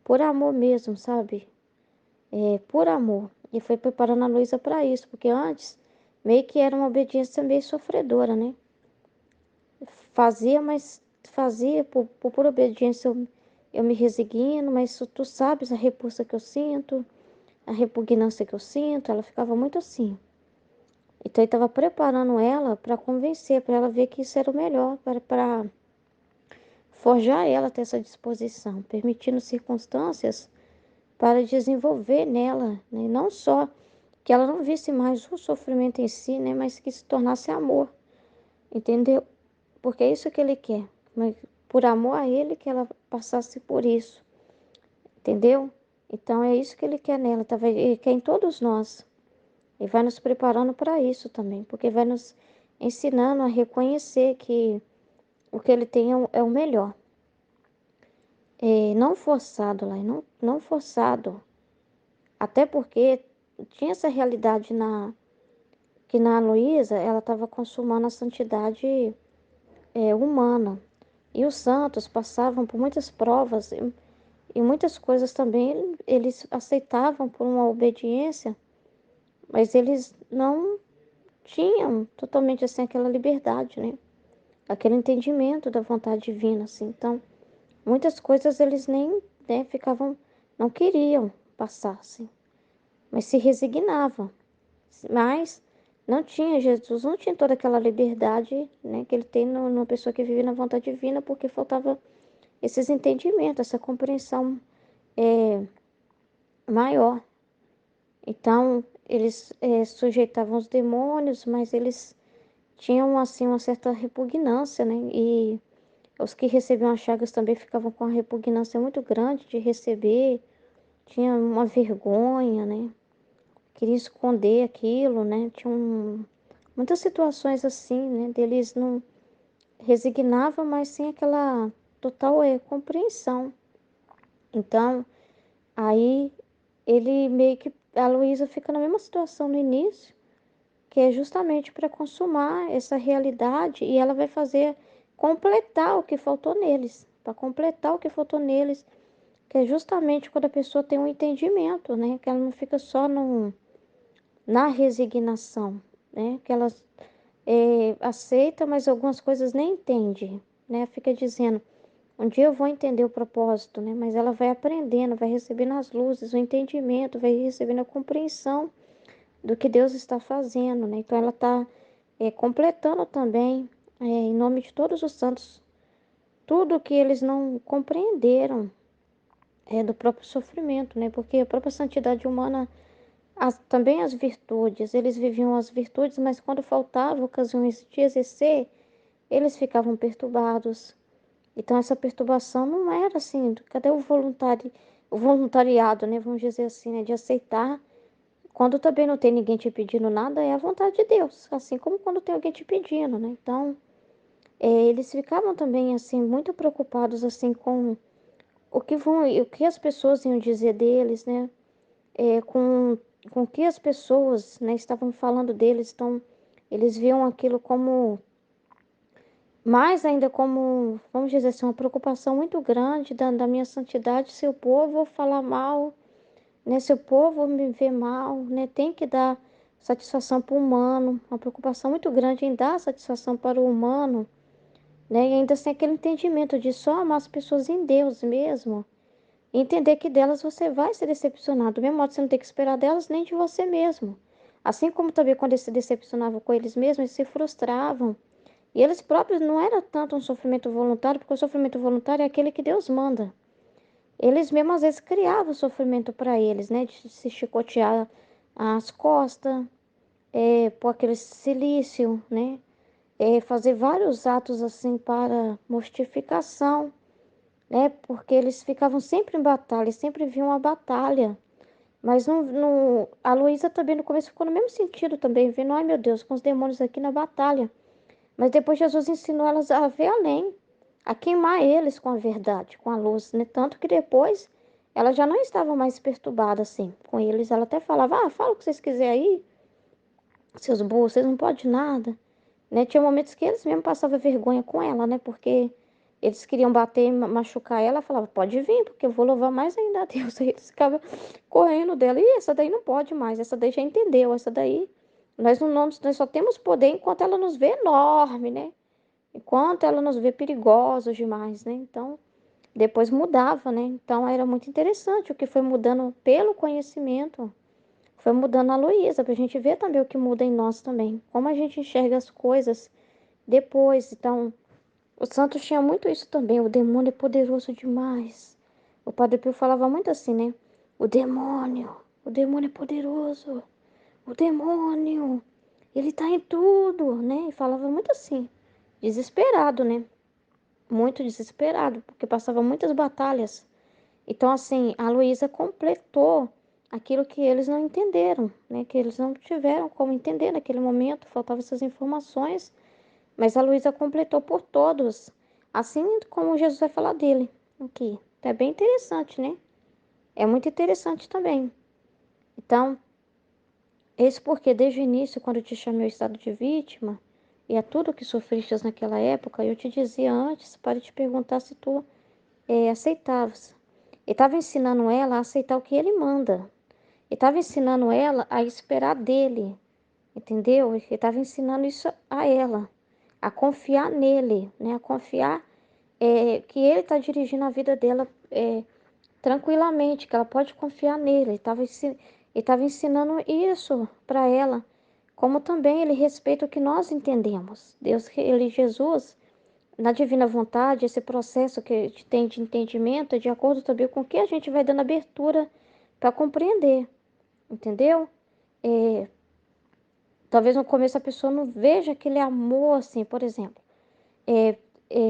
por amor mesmo, sabe? É, por amor. E foi preparando a Luísa para isso, porque antes meio que era uma obediência meio sofredora, né? Fazia, mas fazia por pura obediência, eu me resigno, mas tu sabes a repulsa que eu sinto, a repugnância que eu sinto, ela ficava muito assim. Então ele estava preparando ela para convencer, para ela ver que isso era o melhor, para forjar ela a ter essa disposição, permitindo circunstâncias para desenvolver nela, né? Não só que ela não visse mais o sofrimento em si, né? Mas que se tornasse amor, entendeu? Porque é isso que ele quer, mas por amor a ele que ela passasse por isso, entendeu? Então é isso que ele quer nela, ele quer em todos nós. E vai nos preparando para isso também, porque vai nos ensinando a reconhecer que o que ele tem é o melhor. É, não forçado lá, não forçado. Até porque tinha essa realidade que na Luísa ela estava consumando a santidade humana. E os santos passavam por muitas provas e muitas coisas também eles aceitavam por uma obediência, mas eles não tinham totalmente assim aquela liberdade, né? Aquele entendimento da vontade divina, assim. Então, muitas coisas eles nem, né, ficavam, não queriam passar, assim, mas se resignavam. Mas não tinha, Jesus não tinha toda aquela liberdade, né, que ele tem numa pessoa que vive na vontade divina, porque faltava esses entendimentos, essa compreensão é, maior. Então, eles sujeitavam os demônios, mas eles tinham, assim, uma certa repugnância, né, e os que recebiam as chagas também ficavam com uma repugnância muito grande de receber, tinha uma vergonha, né? Queria esconder aquilo, né? Muitas situações assim, né? Deles não resignavam, mas sem aquela total compreensão. Então, aí ele meio que a Luísa fica na mesma situação no início, que é justamente para consumar essa realidade e ela vai fazer completar o que faltou neles, para completar o que faltou neles, que é justamente quando a pessoa tem um entendimento, né? Que ela não fica só na resignação, né? Que ela aceita, mas algumas coisas nem entende, né? Fica dizendo, Um dia eu vou entender o propósito, né? Mas ela vai aprendendo, vai recebendo as luzes, o entendimento, vai recebendo a compreensão do que Deus está fazendo, né? Então ela está completando também, em nome de todos os santos, tudo que eles não compreenderam do próprio sofrimento, né? Porque a própria santidade humana, também as virtudes, eles viviam as virtudes, mas quando faltava ocasiões de exercer, eles ficavam perturbados. Então essa perturbação não era assim, cadê o voluntariado, né? Vamos dizer assim, né? De aceitar. Quando também não tem ninguém te pedindo nada, é a vontade de Deus, assim como quando tem alguém te pedindo, né? Então, eles ficavam também assim muito preocupados assim com o que as pessoas iam dizer deles, né? Com o que as pessoas, né, estavam falando deles. Então, eles viam aquilo como mais ainda como, vamos dizer assim, uma preocupação muito grande da minha santidade, se o povo falar mal, né? Se o povo me ver mal, né? Tem que dar satisfação para o humano, uma preocupação muito grande em dar satisfação para o humano, né? E ainda sem aquele entendimento de só amar as pessoas em Deus mesmo, e entender que delas você vai se decepcionar, do mesmo modo você não tem que esperar delas nem de você mesmo. Assim como também quando eles se decepcionavam com eles mesmos, eles se frustravam. E eles próprios não era tanto um sofrimento voluntário, porque o sofrimento voluntário é aquele que Deus manda. Eles mesmo às vezes criavam sofrimento para eles, né? De se chicotear as costas, pôr aquele silício, né? Fazer vários atos assim para mortificação, né? Porque eles ficavam sempre em batalha, sempre viam a batalha. Mas a Luísa também no começo ficou no mesmo sentido também, vendo, ai meu Deus, com os demônios aqui na batalha. Mas depois Jesus ensinou elas a ver além, a queimar eles com a verdade, com a luz, né? Tanto que depois ela já não estava mais perturbada assim com eles. Ela até falava, fala o que vocês quiserem aí, seus burros, vocês não podem nada, né? Tinha momentos que eles mesmo passavam vergonha com ela, né? Porque eles queriam bater, machucar ela. Ela falava, pode vir, porque eu vou louvar mais ainda a Deus. Aí eles ficavam correndo dela. E essa daí não pode mais, essa daí já entendeu, essa daí nós só temos poder enquanto ela nos vê enorme, né? Enquanto ela nos vê perigosos demais, né? Então, depois mudava, né? Então, era muito interessante o que foi mudando pelo conhecimento. Foi mudando a Luísa, para a gente ver também o que muda em nós também. Como a gente enxerga as coisas depois. Então, o Santos tinha muito isso também. O demônio é poderoso demais. O Padre Pio falava muito assim, né? O o demônio é poderoso. O demônio, ele tá em tudo, né? E falava muito assim, desesperado, né? Muito desesperado, porque passava muitas batalhas. Então, assim, a Luísa completou aquilo que eles não entenderam, né? Que eles não tiveram como entender naquele momento, faltavam essas informações, mas a Luísa completou por todos, assim como Jesus vai falar dele aqui. É bem interessante, né? É muito interessante também. Então, esse porque desde o início, quando eu te chamei o estado de vítima, e a tudo que sofristes naquela época, eu te dizia antes para te perguntar se tu aceitavas. E estava ensinando ela a aceitar o que ele manda. E estava ensinando ela a esperar dele, entendeu? E estava ensinando isso a ela, a confiar nele, né? A confiar que ele está dirigindo a vida dela tranquilamente, que ela pode confiar nele. Ele estava ensinando isso para ela, como também ele respeita o que nós entendemos. Deus, ele, Jesus, na divina vontade, esse processo que a gente tem de entendimento é de acordo também com o que a gente vai dando abertura para compreender, entendeu? É, talvez no começo a pessoa não veja aquele amor assim, por exemplo, é,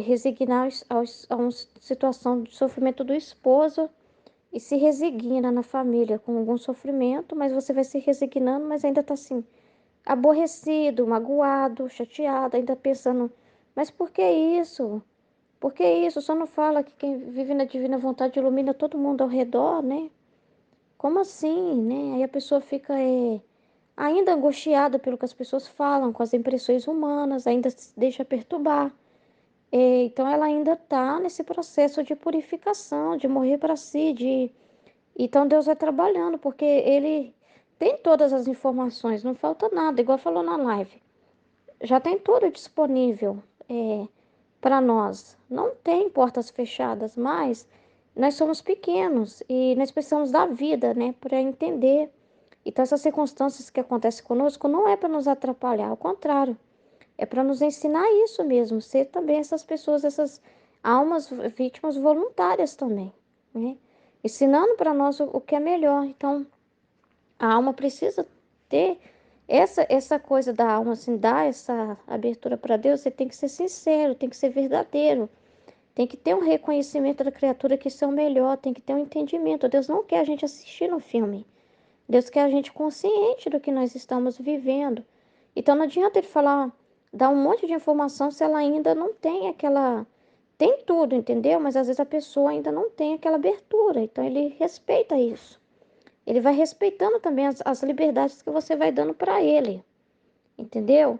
resignar a uma situação de sofrimento do esposo e se resigna na família com algum sofrimento, mas você vai se resignando, mas ainda tá assim, aborrecido, magoado, chateado, ainda pensando, mas por que isso? Por que isso? Só não fala que quem vive na divina vontade ilumina todo mundo ao redor, né? Como assim, né? Aí a pessoa fica ainda angustiada pelo que as pessoas falam, com as impressões humanas, ainda se deixa perturbar. Então ela ainda está nesse processo de purificação, de morrer para si, de então Deus vai trabalhando, porque Ele tem todas as informações, não falta nada, igual falou na live. Já tem tudo disponível. para nós. Não tem portas fechadas, mas nós somos pequenos e nós precisamos da vida, né, para entender. Então, essas circunstâncias que acontecem conosco não é para nos atrapalhar, ao contrário, é para nos ensinar isso mesmo, ser também essas pessoas, essas almas vítimas voluntárias também, né? Ensinando para nós o que é melhor. Então, a alma precisa ter essa coisa da alma, assim, dar essa abertura para Deus. Você tem que ser sincero, tem que ser verdadeiro, tem que ter um reconhecimento da criatura que isso é o melhor, tem que ter um entendimento. Deus não quer a gente assistir no filme. Deus quer a gente consciente do que nós estamos vivendo. Então não adianta ele falar, dar um monte de informação se ela ainda não tem aquela. Tem tudo, entendeu? Mas às vezes a pessoa ainda não tem aquela abertura. Então ele respeita isso. Ele vai respeitando também as liberdades que você vai dando para ele, entendeu?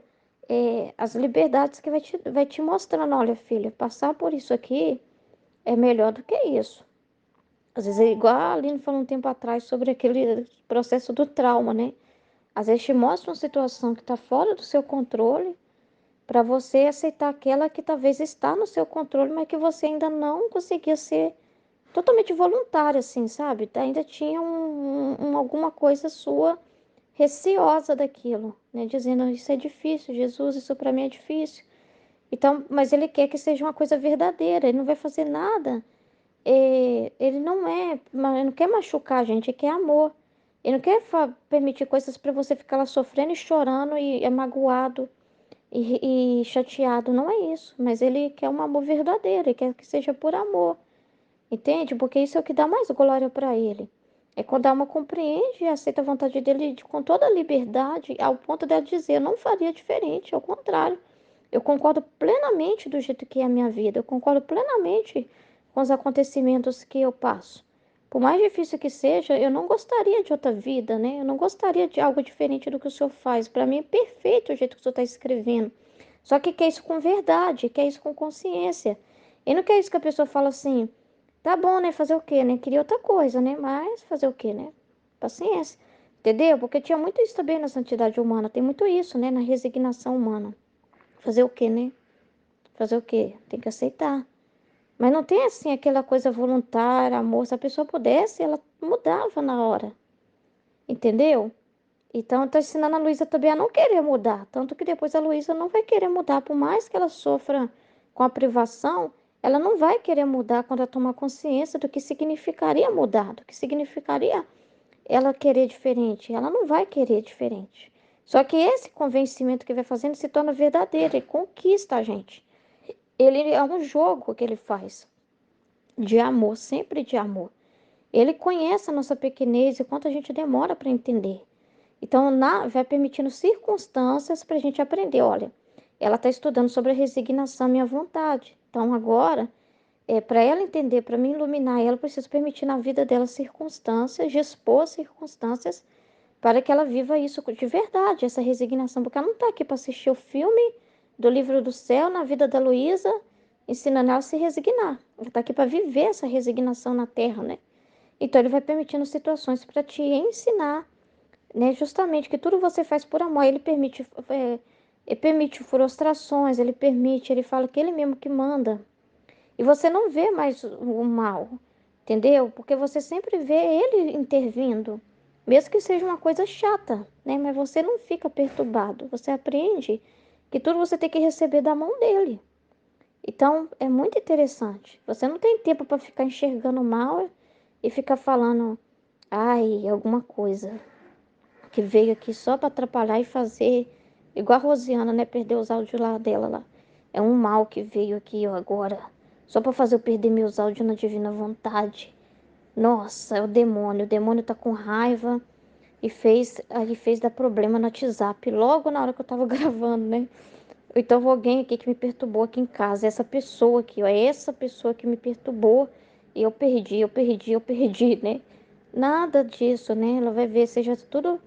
As liberdades que vai te mostrando, olha, filha, passar por isso aqui é melhor do que isso. Às vezes é igual a Aline falou um tempo atrás sobre aquele processo do trauma, né? Às vezes te mostra uma situação que está fora do seu controle para você aceitar aquela que talvez está no seu controle, mas que você ainda não conseguia ser totalmente voluntária, assim, sabe? Ainda tinha alguma coisa sua receosa daquilo, né? Dizendo, isso é difícil, Jesus, isso para mim é difícil. Então, mas ele quer que seja uma coisa verdadeira, ele não vai fazer nada. Ele não é, ele não quer machucar a gente, ele quer amor. Ele não quer permitir coisas para você ficar lá sofrendo e chorando e é magoado e chateado. Não é isso, mas ele quer um amor verdadeiro, ele quer que seja por amor. Entende? Porque isso é o que dá mais glória para ele. É quando a alma compreende e aceita a vontade dele com toda a liberdade, ao ponto de ela dizer, eu não faria diferente, ao contrário. Eu concordo plenamente do jeito que é a minha vida, eu concordo plenamente com os acontecimentos que eu passo. Por mais difícil que seja, eu não gostaria de outra vida, né? Eu não gostaria de algo diferente do que o senhor faz. Para mim é perfeito o jeito que o senhor está escrevendo. Só que quer isso com verdade, quer isso com consciência. E não quer isso que a pessoa fala assim, tá bom, né? Fazer o quê, né? Queria outra coisa, né? Mas fazer o quê, né? Paciência. Entendeu? Porque tinha muito isso também na santidade humana. Tem muito isso, né? Na resignação humana. Fazer o quê, né? Fazer o quê? Tem que aceitar. Mas não tem assim aquela coisa voluntária, amor. Se a pessoa pudesse, ela mudava na hora. Entendeu? Então, eu tô ensinando a Luísa também a não querer mudar. Tanto que depois a Luísa não vai querer mudar. Por mais que ela sofra com a privação, ela não vai querer mudar quando ela tomar consciência do que significaria mudar, do que significaria ela querer diferente. Ela não vai querer diferente. Só que esse convencimento que vai fazendo se torna verdadeiro e conquista a gente. Ele é um jogo que ele faz de amor, sempre de amor. Ele conhece a nossa pequenez e quanto a gente demora para entender. Então, vai permitindo circunstâncias para a gente aprender. Olha, ela está estudando sobre a resignação à minha vontade. Então, agora, para ela entender, para me iluminar ela, eu preciso permitir na vida dela circunstâncias, dispor circunstâncias para que ela viva isso de verdade, essa resignação. Porque ela não está aqui para assistir o filme do livro do céu na vida da Luísa, ensinando ela a se resignar. Ela está aqui para viver essa resignação na terra, né? Então, ele vai permitindo situações para te ensinar, né? Justamente que tudo você faz por amor. Ele permite frustrações, ele fala que ele mesmo que manda. E você não vê mais o mal, entendeu? Porque você sempre vê ele intervindo, mesmo que seja uma coisa chata, né? Mas você não fica perturbado. Você aprende que tudo você tem que receber da mão dele. Então, é muito interessante. Você não tem tempo para ficar enxergando o mal e ficar falando, ai, alguma coisa que veio aqui só para atrapalhar e fazer igual a Rosiana, né? Perder os áudios lá dela lá. É um mal que veio aqui ó, agora, só para fazer eu perder meus áudios na divina vontade. Nossa, é o demônio. O demônio tá com raiva aí fez dar problema no WhatsApp logo na hora que eu tava gravando, né? Ou então alguém aqui que me perturbou aqui em casa, essa pessoa aqui, ó, é essa pessoa que me perturbou e eu perdi, né? Nada disso, né? Ela vai ver, seja tudo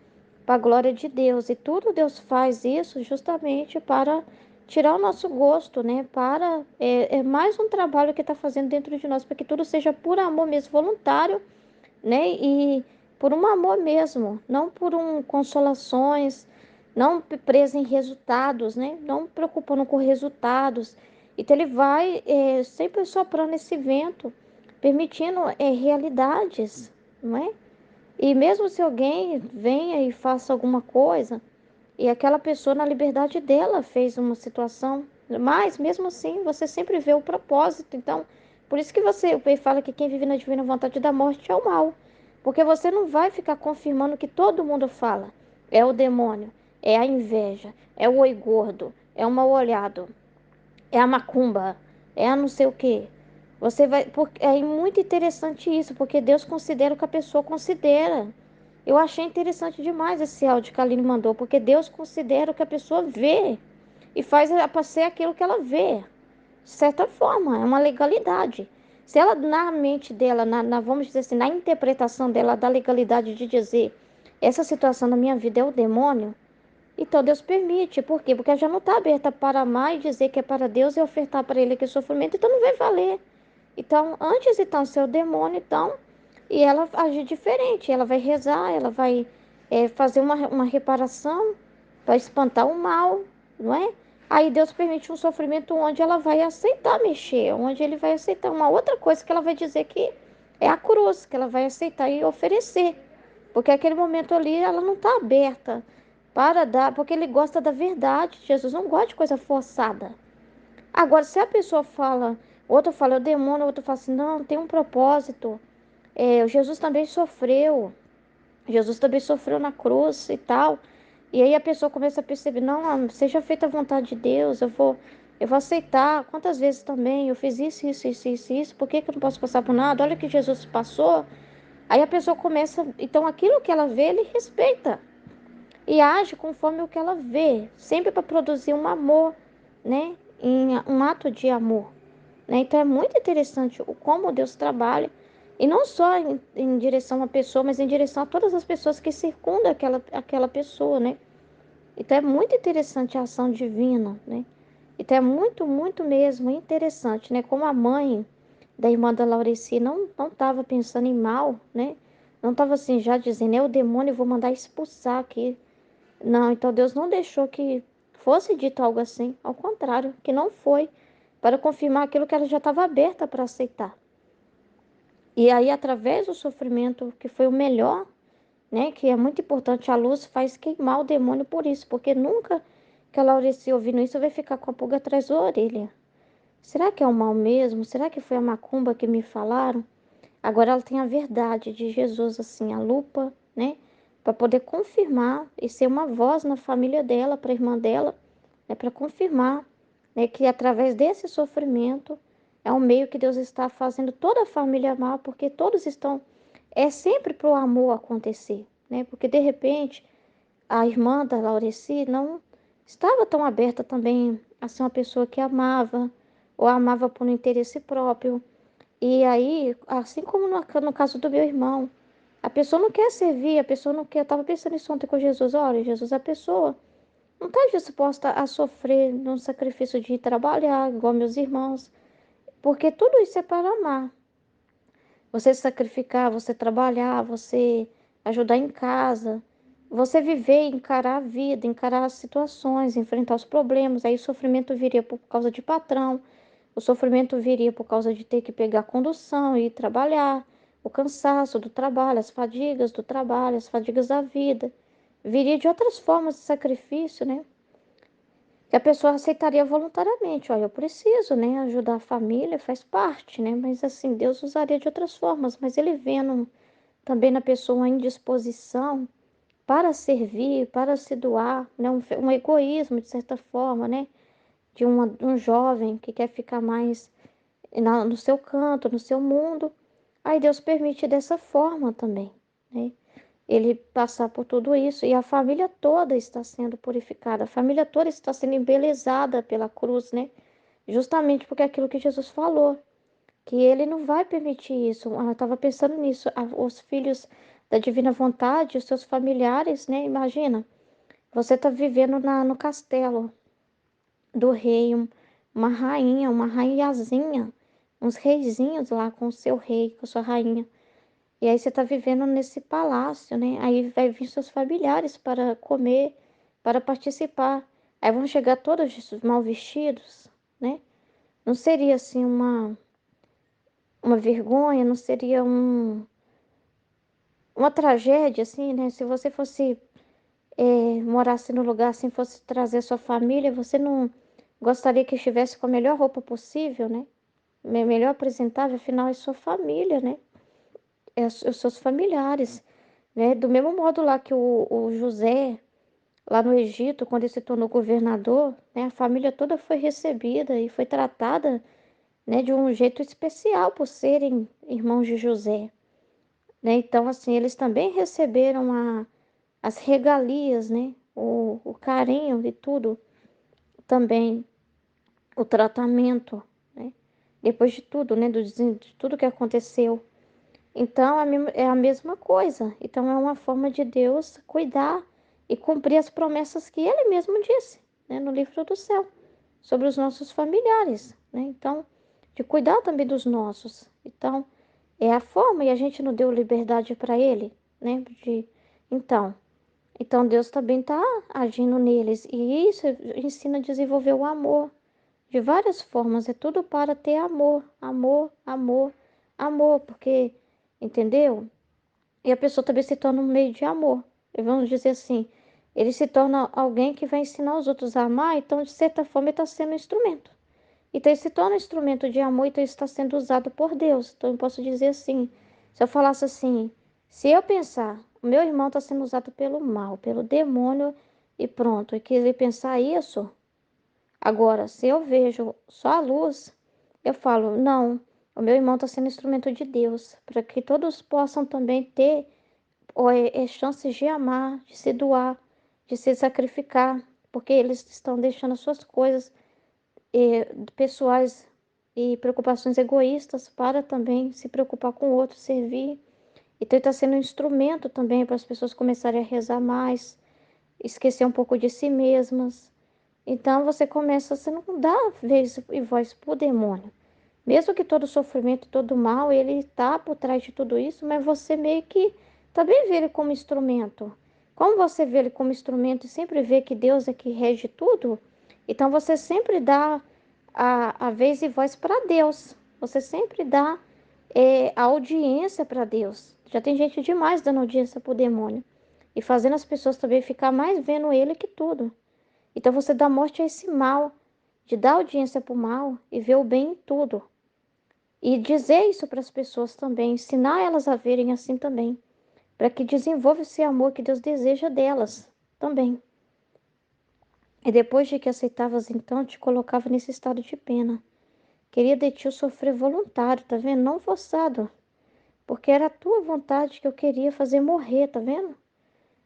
para a glória de Deus. E tudo Deus faz isso justamente para tirar o nosso gosto, né? É mais um trabalho que está fazendo dentro de nós, para que tudo seja por amor mesmo, voluntário, né? E por um amor mesmo, não por consolações, não preso em resultados, né? Não preocupando com resultados Então ele vai sempre soprando esse vento, permitindo realidades, não é? E mesmo se alguém venha e faça alguma coisa, e aquela pessoa na liberdade dela fez uma situação, mas mesmo assim você sempre vê o propósito. Então, por isso que você fala que quem vive na divina vontade da morte é o mal. Porque você não vai ficar confirmando o que todo mundo fala. É o demônio, é a inveja, é o oi gordo, é o mal olhado, é a macumba, é a não sei o quê. Você vai, porque é muito interessante isso, porque Deus considera o que a pessoa considera. Eu achei interessante demais esse áudio que a Aline mandou, porque Deus considera o que a pessoa vê e faz para ser aquilo que ela vê. De certa forma, é uma legalidade. Se ela, na mente dela, vamos dizer assim, na interpretação dela da legalidade de dizer essa situação da minha vida é o demônio, então Deus permite. Por quê? Porque ela já não está aberta para amar e dizer que é para Deus e ofertar para Ele aquele sofrimento, então não vai valer. Então, antes então ser o demônio, então, e ela agir diferente, ela vai rezar, ela vai fazer uma reparação para espantar o mal, não é? Aí Deus permite um sofrimento onde ela vai aceitar mexer, onde ele vai aceitar uma outra coisa que ela vai dizer que é a cruz, que ela vai aceitar e oferecer. Porque aquele momento ali ela não está aberta para dar, porque ele gosta da verdade. Jesus não gosta de coisa forçada. Agora, se a pessoa fala, outro fala, é o demônio, outro fala assim, não, tem um propósito. Jesus também sofreu. Jesus também sofreu na cruz e tal. E aí a pessoa começa a perceber, não, seja feita a vontade de Deus, eu vou aceitar. Quantas vezes também eu fiz isso, isso, isso, isso, isso, por que que eu não posso passar por nada? Olha o que Jesus passou. Aí a pessoa começa, então aquilo que ela vê, ele respeita e age conforme o que ela vê, sempre para produzir um amor, né? Em um ato de amor, né? Então é muito interessante o como Deus trabalha, e não só em direção à pessoa, mas em direção a todas as pessoas que circundam aquela pessoa, né? Então é muito interessante a ação divina, né? Então é muito, muito mesmo interessante, né? Como a mãe da irmã da Laureci não estava pensando em mal, né? Não estava assim já dizendo, é o demônio, eu vou mandar expulsar aqui. Não, então Deus não deixou que fosse dito algo assim, ao contrário, que não foi, para confirmar aquilo que ela já estava aberta para aceitar. E aí, através do sofrimento, que foi o melhor, né, que é muito importante, a luz faz queimar o demônio por isso, porque nunca que a Laureci ouvindo isso vai ficar com a pulga atrás da orelha. Será que é o mal mesmo? Será que foi a macumba que me falaram? Agora ela tem a verdade de Jesus, assim, a lupa, né? Para poder confirmar e ser uma voz na família dela, para a irmã dela, né? Para confirmar, né? Que através desse sofrimento é um meio que Deus está fazendo toda a família amar, porque todos estão. É sempre para o amor acontecer, né? Porque de repente a irmã da Laureci não estava tão aberta também a ser uma pessoa que amava, ou amava por um interesse próprio. E aí, assim como no caso do meu irmão, a pessoa não quer servir, a pessoa não quer. Eu estava pensando nisso ontem com Jesus. Olha, Jesus, a pessoa não está disposta a sofrer num sacrifício de ir trabalhar, igual meus irmãos, porque tudo isso é para amar. Você se sacrificar, você trabalhar, você ajudar em casa, você viver, encarar a vida, encarar as situações, enfrentar os problemas. Aí o sofrimento viria por causa de patrão, o sofrimento viria por causa de ter que pegar condução e ir trabalhar, o cansaço do trabalho, as fadigas do trabalho, as fadigas da vida. Viria de outras formas de sacrifício, né? Que a pessoa aceitaria voluntariamente. Olha, eu preciso, né? Ajudar a família faz parte, né? Mas assim, Deus usaria de outras formas. Mas ele vendo também na pessoa uma indisposição para servir, para se doar, né? Um egoísmo, de certa forma, né? De um jovem que quer ficar mais no seu canto, no seu mundo. Aí Deus permite dessa forma também, né? Ele passar por tudo isso e a família toda está sendo purificada, a família toda está sendo embelezada pela cruz, né? Justamente porque é aquilo que Jesus falou, que ele não vai permitir isso. Eu estava pensando nisso, os filhos da divina vontade, os seus familiares, né? Imagina, você está vivendo no castelo do rei, uma rainhazinha, uns reizinhos lá com o seu rei, com a sua rainha. E aí você está vivendo nesse palácio, né? Aí vai vir seus familiares para comer, para participar. Aí vão chegar todos mal vestidos, né? Não seria assim uma vergonha, não seria uma tragédia, assim, né? Se você fosse morasse no lugar assim, fosse trazer sua família, você não gostaria que estivesse com a melhor roupa possível, né? Melhor apresentável, afinal é sua família, né? Os seus familiares, né? Do mesmo modo lá que o José, lá no Egito, quando ele se tornou governador, né? A família toda foi recebida e foi tratada, né? De um jeito especial por serem irmãos de José, né? Então, assim, eles também receberam as regalias, né? O carinho e tudo também, o tratamento, né? Depois de tudo, né? De tudo que aconteceu. Então, é a mesma coisa. Então, é uma forma de Deus cuidar e cumprir as promessas que Ele mesmo disse, né? No livro do céu, sobre os nossos familiares, né? Então, de cuidar também dos nossos. Então, é a forma, e a gente não deu liberdade para Ele, né? Então, então, Deus também está agindo neles. E isso ensina a desenvolver o amor de várias formas. É tudo para ter amor, amor, amor, amor. Porque, entendeu? E a pessoa também se torna um meio de amor. E vamos dizer assim, ele se torna alguém que vai ensinar os outros a amar. Então, de certa forma, ele está sendo um instrumento. Então, ele se torna um instrumento de amor, então isso está sendo usado por Deus. Então, eu posso dizer assim, se eu falasse assim, se eu pensar, o meu irmão está sendo usado pelo mal, pelo demônio, e pronto, e que ele pensar isso, agora, se eu vejo só a luz, eu falo, não, o meu irmão está sendo instrumento de Deus, para que todos possam também ter chances de amar, de se doar, de se sacrificar, porque eles estão deixando as suas coisas pessoais e preocupações egoístas para também se preocupar com o outro, servir. Então, está sendo um instrumento também para as pessoas começarem a rezar mais, esquecer um pouco de si mesmas. Então, você não dá vez e voz para o demônio. Mesmo que todo sofrimento, todo mal, ele está por trás de tudo isso, mas você meio que também vê ele como instrumento. Como você vê ele como instrumento e sempre vê que Deus é que rege tudo, então você sempre dá a vez e voz para Deus. Você sempre dá a audiência para Deus. Já tem gente demais dando audiência para o demônio e fazendo as pessoas também ficar mais vendo ele que tudo. Então você dá morte a esse mal, de dar audiência para o mal e ver o bem em tudo. E dizer isso para as pessoas também, ensinar elas a verem assim também, para que desenvolva esse amor que Deus deseja delas também. E depois de que aceitavas, então, te colocava nesse estado de pena. Queria de ti o sofrer voluntário, tá vendo? Não forçado, porque era a tua vontade que eu queria fazer morrer, tá vendo?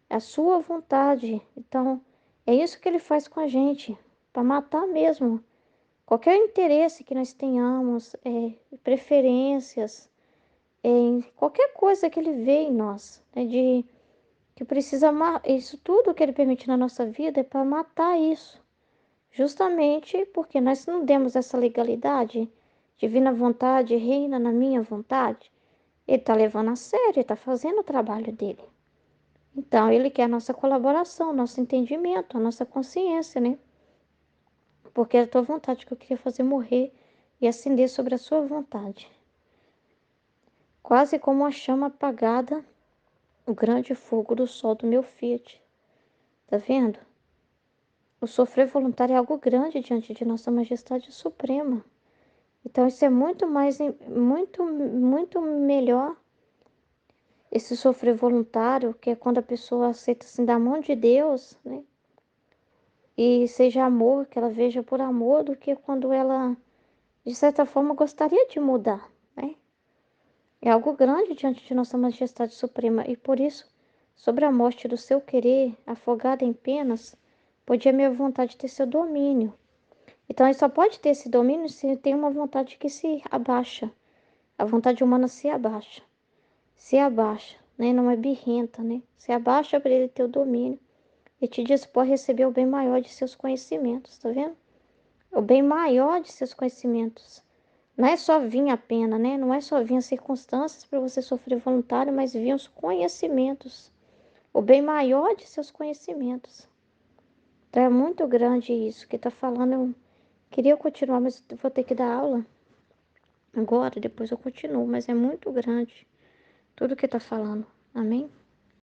É a sua vontade. Então, é isso que ele faz com a gente, para matar mesmo. Qualquer interesse que nós tenhamos, preferências, em qualquer coisa que ele vê em nós, né, de que precisa isso tudo que ele permite na nossa vida é para matar isso, justamente porque nós não demos essa legalidade, divina vontade reina na minha vontade. Ele está levando a sério, ele está fazendo o trabalho dele. Então, ele quer a nossa colaboração, nosso entendimento, a nossa consciência, né? Porque é a tua vontade que eu queria fazer morrer e acender sobre a sua vontade. Quase como uma chama apagada o grande fogo do sol do meu Fiat. Tá vendo? O sofrer voluntário é algo grande diante de Nossa Majestade Suprema. Então isso é muito mais, muito melhor esse sofrer voluntário, que é quando a pessoa aceita assim da mão de Deus, né? E seja amor, que ela veja por amor, do que quando ela, de certa forma, gostaria de mudar, né? É algo grande diante de Nossa Majestade Suprema e por isso, sobre a morte do seu querer, afogada em penas, podia minha vontade ter seu domínio. Então, ele só pode ter esse domínio se tem uma vontade que se abaixa. A vontade humana se abaixa, né? Não é birrenta, né? Se abaixa para ele ter o domínio e te dispor a receber o bem maior de seus conhecimentos, tá vendo? O bem maior de seus conhecimentos. Não é só vir a pena, né? Não é só vir as circunstâncias para você sofrer voluntário, mas vir os conhecimentos. O bem maior de seus conhecimentos. Então é muito grande isso que está falando. Queria continuar, mas eu vou ter que dar aula agora, depois eu continuo, mas é muito grande tudo que tá falando. Amém?